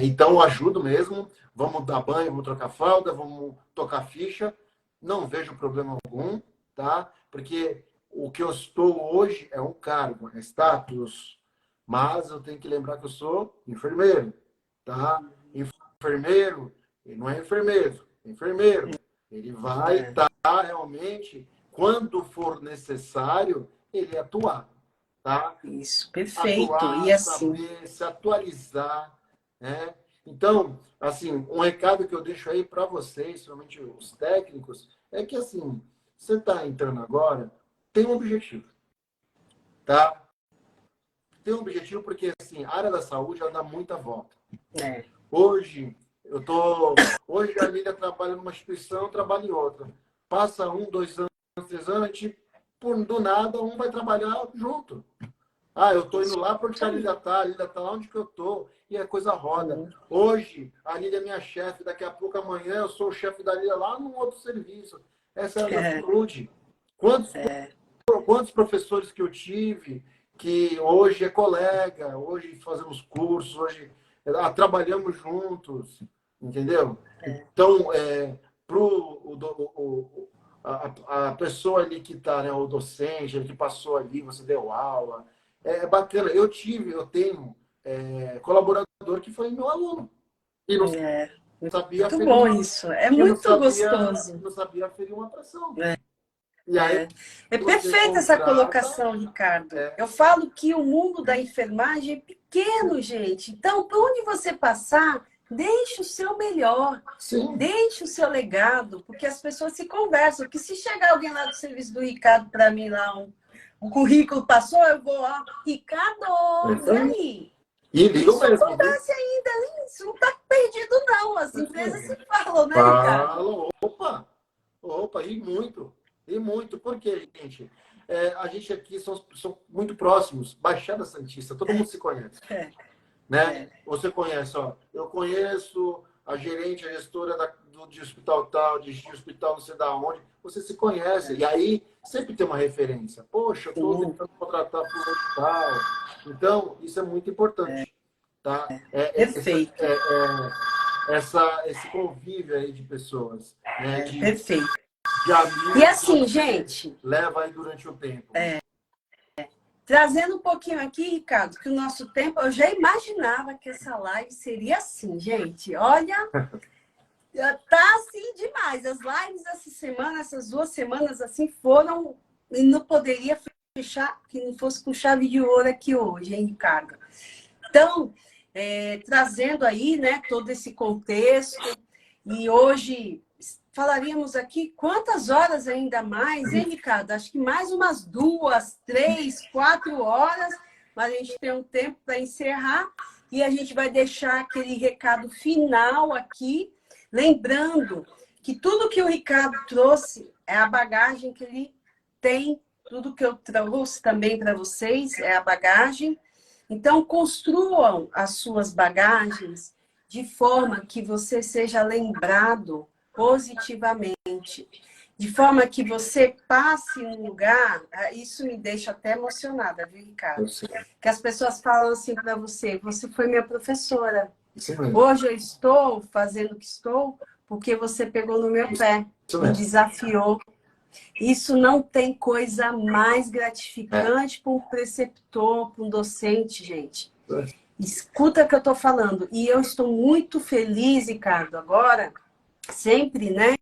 então eu ajudo mesmo. Vamos dar banho, vamos trocar fralda, vamos tocar ficha. Não vejo problema algum, tá? Porque o que eu estou hoje é um cargo, é status, mas eu tenho que lembrar que eu sou enfermeiro, tá? Enfermeiro, ele não é enfermeiro, é enfermeiro. Ele vai estar realmente, quando for necessário, ele atuar, tá? Isso, perfeito. Atuar, E assim, saber se atualizar, né? Então, assim, um recado que eu deixo aí para vocês, principalmente os técnicos, é que assim, você está entrando agora, tem um objetivo, tá? Tem um objetivo porque assim, a área da saúde ela dá muita volta. Hoje hoje a Lília trabalha numa instituição, trabalha em outra. Passa 1, 2 anos, 3 anos, a gente, do nada, um vai trabalhar junto. Ah, eu estou indo lá para onde a Lília está lá onde que eu estou, e a coisa roda. Hoje, a Lília é minha chefe, daqui a pouco, amanhã, eu sou o chefe da Lília lá num outro serviço. Essa é a saúde. Quantos professores que eu tive, que hoje é colega, hoje fazemos cursos, hoje trabalhamos juntos, entendeu? Então, a pessoa ali que está, né, o docente, ele que passou ali, você deu aula, é bacana. Eu tenho colaborador que foi meu aluno. E não sabia muito bom isso. É muito gostoso. Não sabia aferir uma pressão. E aí, é perfeita essa colocação, Ricardo. Eu falo que o mundo da enfermagem é pequeno, gente. Então, por onde você passar, deixe o seu melhor. Sim. Deixe o seu legado, porque as pessoas se conversam. Porque se chegar alguém lá do serviço do Ricardo para mim lá, o currículo passou, eu vou, ó, Ricardo, e aí? E liga isso mesmo. Acontece ainda, isso não está perdido, não. As empresas se falam, né, Ricardo? Falam, opa, e muito. E muito, porque, gente, a gente aqui são muito próximos, Baixada Santista, todo mundo se conhece. Né? Você conhece, ó, eu conheço a gerente, a gestora de hospital tal, de hospital não sei da onde, você se conhece. E aí sempre tem uma referência. Poxa, eu estou tentando contratar para o hospital. Então, isso é muito importante. Tá? Perfeito. Esse convívio aí de pessoas. Né? Perfeito. Amigos, e assim, gente... Leva aí durante o tempo. Trazendo um pouquinho aqui, Ricardo, que o nosso tempo... Eu já imaginava que essa live seria assim, gente. Olha, tá assim demais. As lives essa semana, essas 2 semanas assim, foram... E não poderia fechar que não fosse com chave de ouro aqui hoje, hein, Ricardo? Então, trazendo aí, né, todo esse contexto. E hoje... Falaríamos aqui quantas horas ainda mais, hein, Ricardo? Acho que mais umas 2, 3, 4 horas, mas a gente tem um tempo para encerrar e a gente vai deixar aquele recado final aqui, lembrando que tudo que o Ricardo trouxe é a bagagem que ele tem, tudo que eu trouxe também para vocês é a bagagem. Então, construam as suas bagagens de forma que você seja lembrado positivamente, de forma que você passe um lugar, isso me deixa até emocionada, viu, Ricardo? Que as pessoas falam assim para você, você foi minha professora. Hoje eu estou fazendo o que estou porque você pegou no meu pé, me desafiou. Isso não tem coisa mais gratificante para um preceptor, para um docente, gente. Escuta o que eu estou falando. E eu estou muito feliz, Ricardo, agora... sempre, né,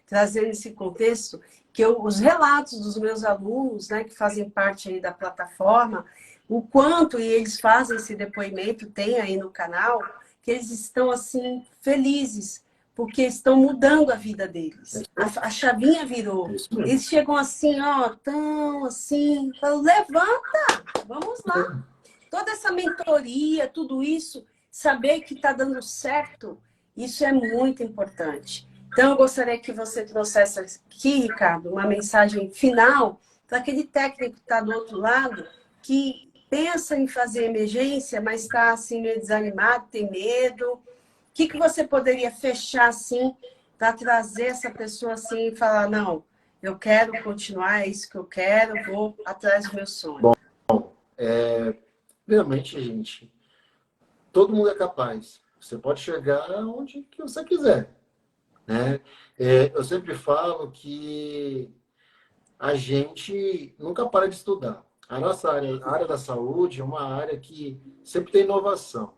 trazendo esse contexto, que os relatos dos meus alunos, né, que fazem parte aí da plataforma, o quanto, e eles fazem esse depoimento, tem aí no canal, que eles estão, assim, felizes, porque estão mudando a vida deles. A chavinha virou. Eles chegam assim, ó, tão assim, falam, levanta, vamos lá. Toda essa mentoria, tudo isso, saber que está dando certo, isso é muito importante. Então, eu gostaria que você trouxesse aqui, Ricardo, uma mensagem final para aquele técnico que está do outro lado, que pensa em fazer emergência, mas está assim meio desanimado, tem medo. O que você poderia fechar assim para trazer essa pessoa assim e falar, não, eu quero continuar, é isso que eu quero, vou atrás do meu sonho. Primeiramente, gente, todo mundo é capaz. Você pode chegar onde que você quiser, né? Eu sempre falo que a gente nunca para de estudar. A nossa área, a área da saúde, é uma área que sempre tem inovação.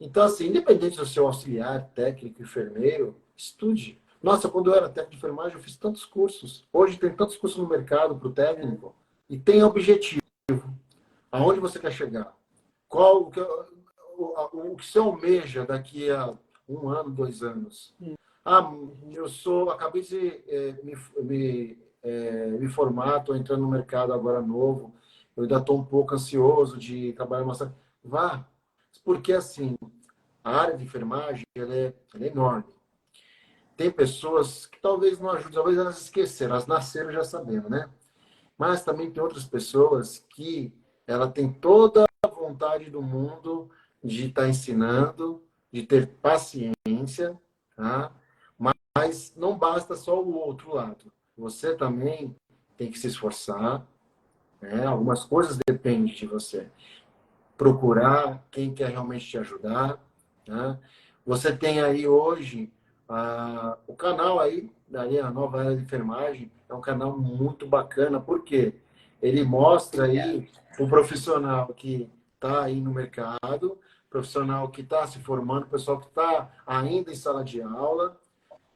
Então, assim, independente do seu auxiliar, técnico, enfermeiro, estude. Nossa, quando eu era técnico de enfermagem, eu fiz tantos cursos. Hoje tem tantos cursos no mercado para o técnico e tem objetivo. Aonde você quer chegar? Qual o que você almeja daqui a 1 ano, 2 anos? Acabei de me formar, estou entrando no mercado agora novo, eu ainda estou um pouco ansioso de trabalhar mais. Vá, porque assim, a área de enfermagem ela é enorme. Tem pessoas que talvez não ajudem, talvez elas esqueceram, elas nasceram já sabendo, né? Mas também tem outras pessoas que ela tem toda a vontade do mundo de estar ensinando, de ter paciência, tá? Mas não basta só o outro lado. Você também tem que se esforçar, né? Algumas coisas dependem de você. Procurar quem quer realmente te ajudar, né? Você tem aí hoje o canal aí, daí a Nova Era de Enfermagem, é um canal muito bacana, porque ele mostra aí o profissional que está aí no mercado, profissional que está se formando, pessoal que está ainda em sala de aula.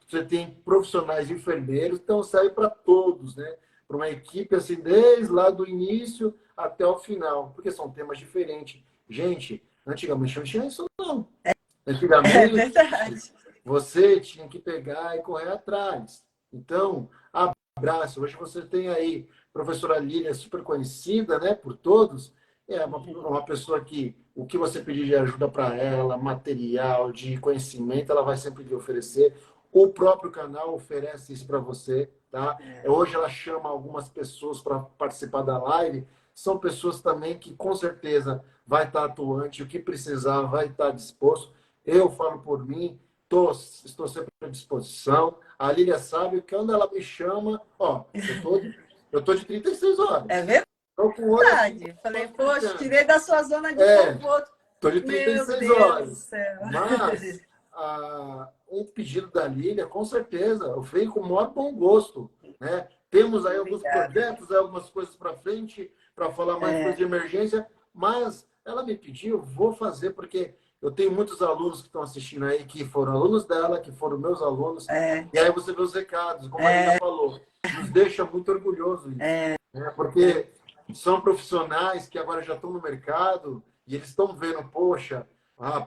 Você tem profissionais enfermeiros, então serve para todos, né? Para uma equipe assim, desde lá do início até o final, porque são temas diferentes. Gente, antigamente não tinha isso, não. É Antigamente, verdade. você tinha que pegar e correr atrás. Então, abraço. Hoje você tem aí a professora Lília, super conhecida, né, por todos. É uma pessoa que o que você pedir de ajuda para ela, material, de conhecimento, ela vai sempre lhe oferecer. O próprio canal oferece isso para você, tá? Hoje ela chama algumas pessoas para participar da live. São pessoas também que com certeza vai estar atuante, o que precisar vai estar disposto. Eu falo por mim, estou sempre à disposição. A Lília sabe que quando ela me chama, ó, eu tô de 36 horas. É verdade. Estou com o olho assim, Falei, poxa, tirei da sua zona de conforto. estou de Meu 36 Deus horas. do céu. Mas um pedido da Lília, com certeza, eu venho com o maior bom gosto. Né? Temos aí alguns projetos, algumas coisas para frente, para falar mais coisas de emergência, mas ela me pediu, vou fazer, porque eu tenho muitos alunos que estão assistindo aí, que foram alunos dela, que foram meus alunos, e aí você vê os recados, como a Lília falou, nos deixa muito orgulhoso isso, né? Porque são profissionais que agora já estão no mercado e eles estão vendo, poxa,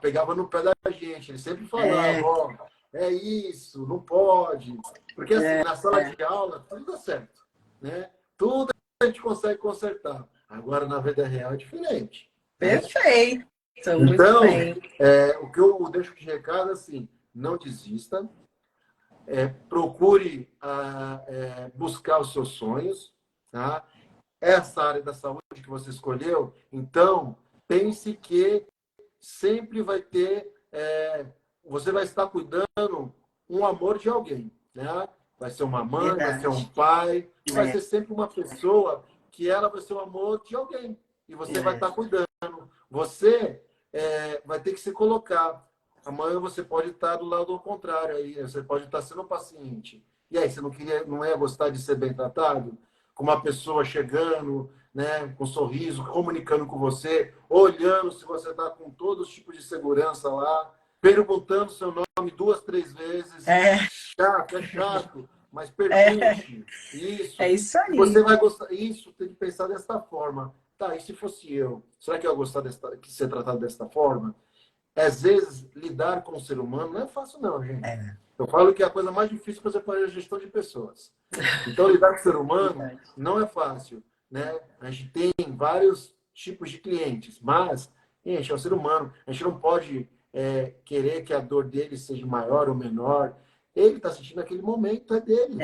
pegava no pé da gente, eles sempre falavam, ó, é isso, não pode, porque assim, na sala de aula, tudo dá certo, né? Tudo a gente consegue consertar. Agora, na vida real, é diferente. Perfeito. Então, muito bem. O que eu deixo de recado é assim, não desista, procure buscar os seus sonhos, tá? Essa área da saúde que você escolheu, então, pense que sempre vai ter, você vai estar cuidando um amor de alguém, né? Vai ser uma mãe, vai ser um pai, e vai ser sempre uma pessoa que ela vai ser o amor de alguém. E você vai estar cuidando. Você vai ter que se colocar. Amanhã você pode estar do lado contrário aí, você pode estar sendo um paciente. E aí, você não ia gostar de ser bem tratado? Com uma pessoa chegando, né, com um sorriso, comunicando com você, olhando se você está com todos os tipos de segurança lá, perguntando seu nome 2, 3 vezes. Chato, é chato, mas pergunte. Isso. É isso aí. Você vai gostar. Isso, tem que pensar dessa forma. tá, e se fosse eu? Será que eu ia gostar de ser tratado desta forma? Às vezes, lidar com o ser humano não é fácil, não, gente. Eu falo que a coisa mais difícil que você pode é a gestão de pessoas. Então, lidar com o ser humano não é fácil, né? A gente tem vários tipos de clientes, mas, gente, é o ser humano. A gente não pode querer que a dor dele seja maior ou menor. Ele está sentindo aquele momento, é dele.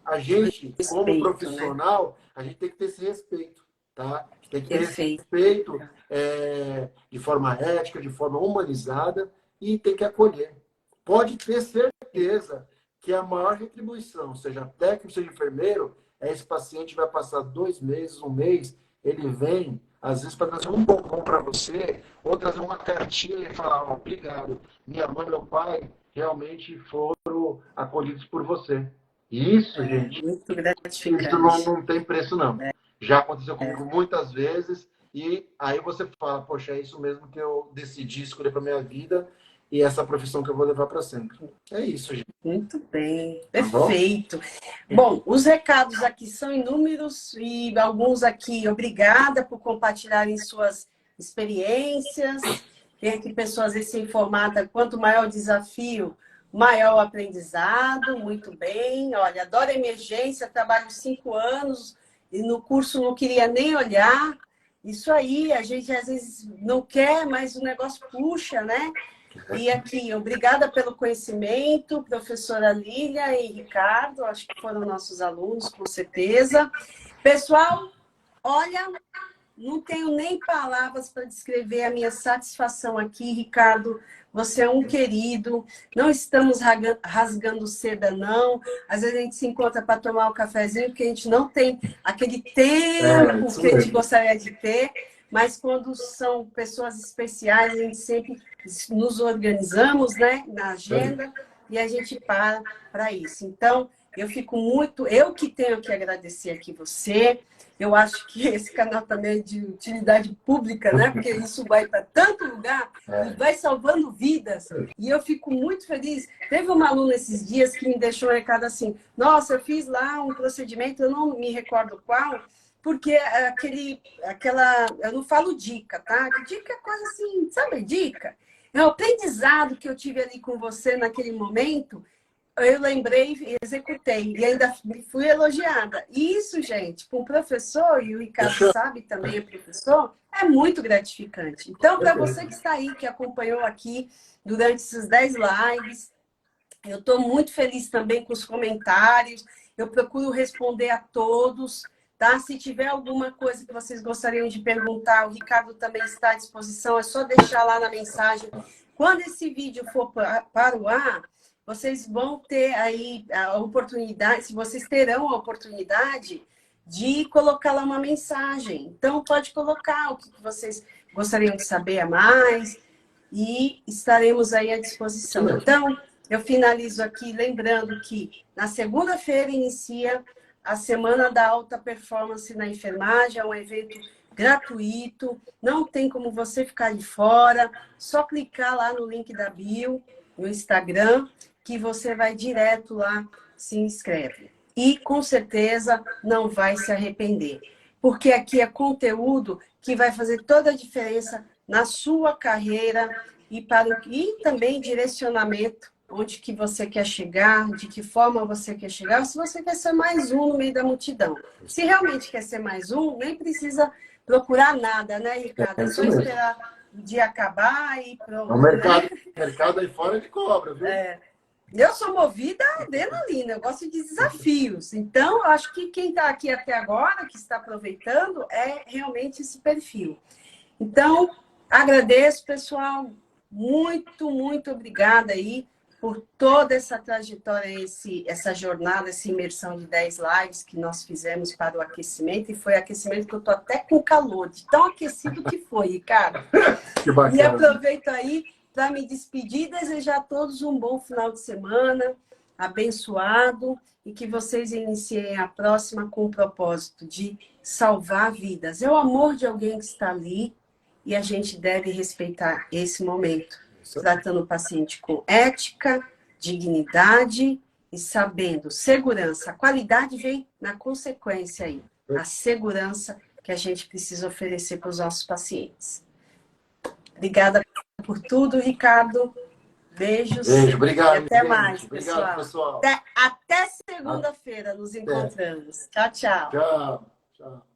A gente, como profissional, a gente tem que ter esse respeito, tá? Tem que ter esse respeito de forma ética, de forma humanizada e tem que acolher. Pode ter certeza que a maior retribuição, seja técnico, seja enfermeiro, esse paciente vai passar 2 meses, 1 mês, ele vem, às vezes, para trazer um bombom para você, ou trazer uma cartinha e falar, obrigado, minha mãe e meu pai realmente foram acolhidos por você. Isso, gente, muito gratificante. Isso não tem preço, não. Já aconteceu comigo muitas vezes, e aí você fala, poxa, é isso mesmo que eu decidi escolher para minha vida, e essa profissão que eu vou levar para sempre. É isso, gente. Muito bem, perfeito. Bom, os recados aqui são inúmeros e alguns aqui, obrigada por compartilharem suas experiências. Tem aqui pessoas recém-formadas, quanto maior o desafio, maior o aprendizado. Muito bem, olha, adoro emergência, trabalho 5 anos e no curso não queria nem olhar. Isso aí, a gente às vezes não quer, mas o negócio puxa, né? E aqui, obrigada pelo conhecimento, professora Lília e Ricardo, acho que foram nossos alunos, com certeza. Pessoal, olha, não tenho nem palavras para descrever a minha satisfação aqui, Ricardo. Você é um querido, não estamos rasgando seda, não. Às vezes a gente se encontra para tomar um cafezinho, porque a gente não tem aquele tempo que a gente gostaria de ter. Mas quando são pessoas especiais, a gente sempre nos organizamos, né, na agenda e a gente para isso. Então, eu fico muito... Eu que tenho que agradecer aqui você. Eu acho que esse canal também é de utilidade pública, né? Porque isso vai para tanto lugar e vai salvando vidas. E eu fico muito feliz. Teve uma aluna esses dias que me deixou um recado assim, nossa, eu fiz lá um procedimento, eu não me recordo qual, porque eu não falo dica, tá? Dica é coisa assim, sabe, dica? É o aprendizado que eu tive ali com você naquele momento, eu lembrei e executei, e ainda fui elogiada. E isso, gente, para um professor, e o Ricardo sabe também, é professor, é muito gratificante. Então, para você que está aí, que acompanhou aqui durante esses 10 lives, eu estou muito feliz também com os comentários, eu procuro responder a todos. Tá? Se tiver alguma coisa que vocês gostariam de perguntar, o Ricardo também está à disposição, é só deixar lá na mensagem. Quando esse vídeo for para o ar, vocês vão ter aí a oportunidade, se vocês terão a oportunidade de colocar lá uma mensagem. Então, pode colocar o que vocês gostariam de saber a mais e estaremos aí à disposição. Então, eu finalizo aqui lembrando que na segunda-feira inicia a Semana da Alta Performance na Enfermagem, é um evento gratuito, não tem como você ficar de fora, só clicar lá no link da bio, no Instagram, que você vai direto lá, se inscreve. E, com certeza, não vai se arrepender, porque aqui é conteúdo que vai fazer toda a diferença na sua carreira e também direcionamento, onde que você quer chegar, de que forma você quer chegar, se você quer ser mais um no meio da multidão. Se realmente quer ser mais um, nem precisa procurar nada, né, Ricardo? É só esperar o dia acabar e pronto. O mercado aí fora de cobra, viu? Eu sou movida a adrenalina, eu gosto de desafios. Então, eu acho que quem está aqui até agora, que está aproveitando, é realmente esse perfil. Então, agradeço, pessoal. Muito, muito obrigada aí por toda essa trajetória, essa jornada, essa imersão de 10 lives que nós fizemos para o aquecimento. E foi aquecimento que eu estou até com calor, de tão aquecido que foi, Ricardo. Que bacana. E aproveito aí para me despedir e desejar a todos um bom final de semana, abençoado, e que vocês iniciem a próxima com o propósito de salvar vidas. É o amor de alguém que está ali e a gente deve respeitar esse momento, tratando o paciente com ética, dignidade e sabendo segurança. A qualidade vem na consequência aí, a segurança que a gente precisa oferecer para os nossos pacientes. Obrigada por tudo, Ricardo. Beijos. Beijo, obrigado. E até gente. mais, Obrigado, pessoal. Até segunda-feira nos encontramos. Tchau, tchau. Tchau. Tchau.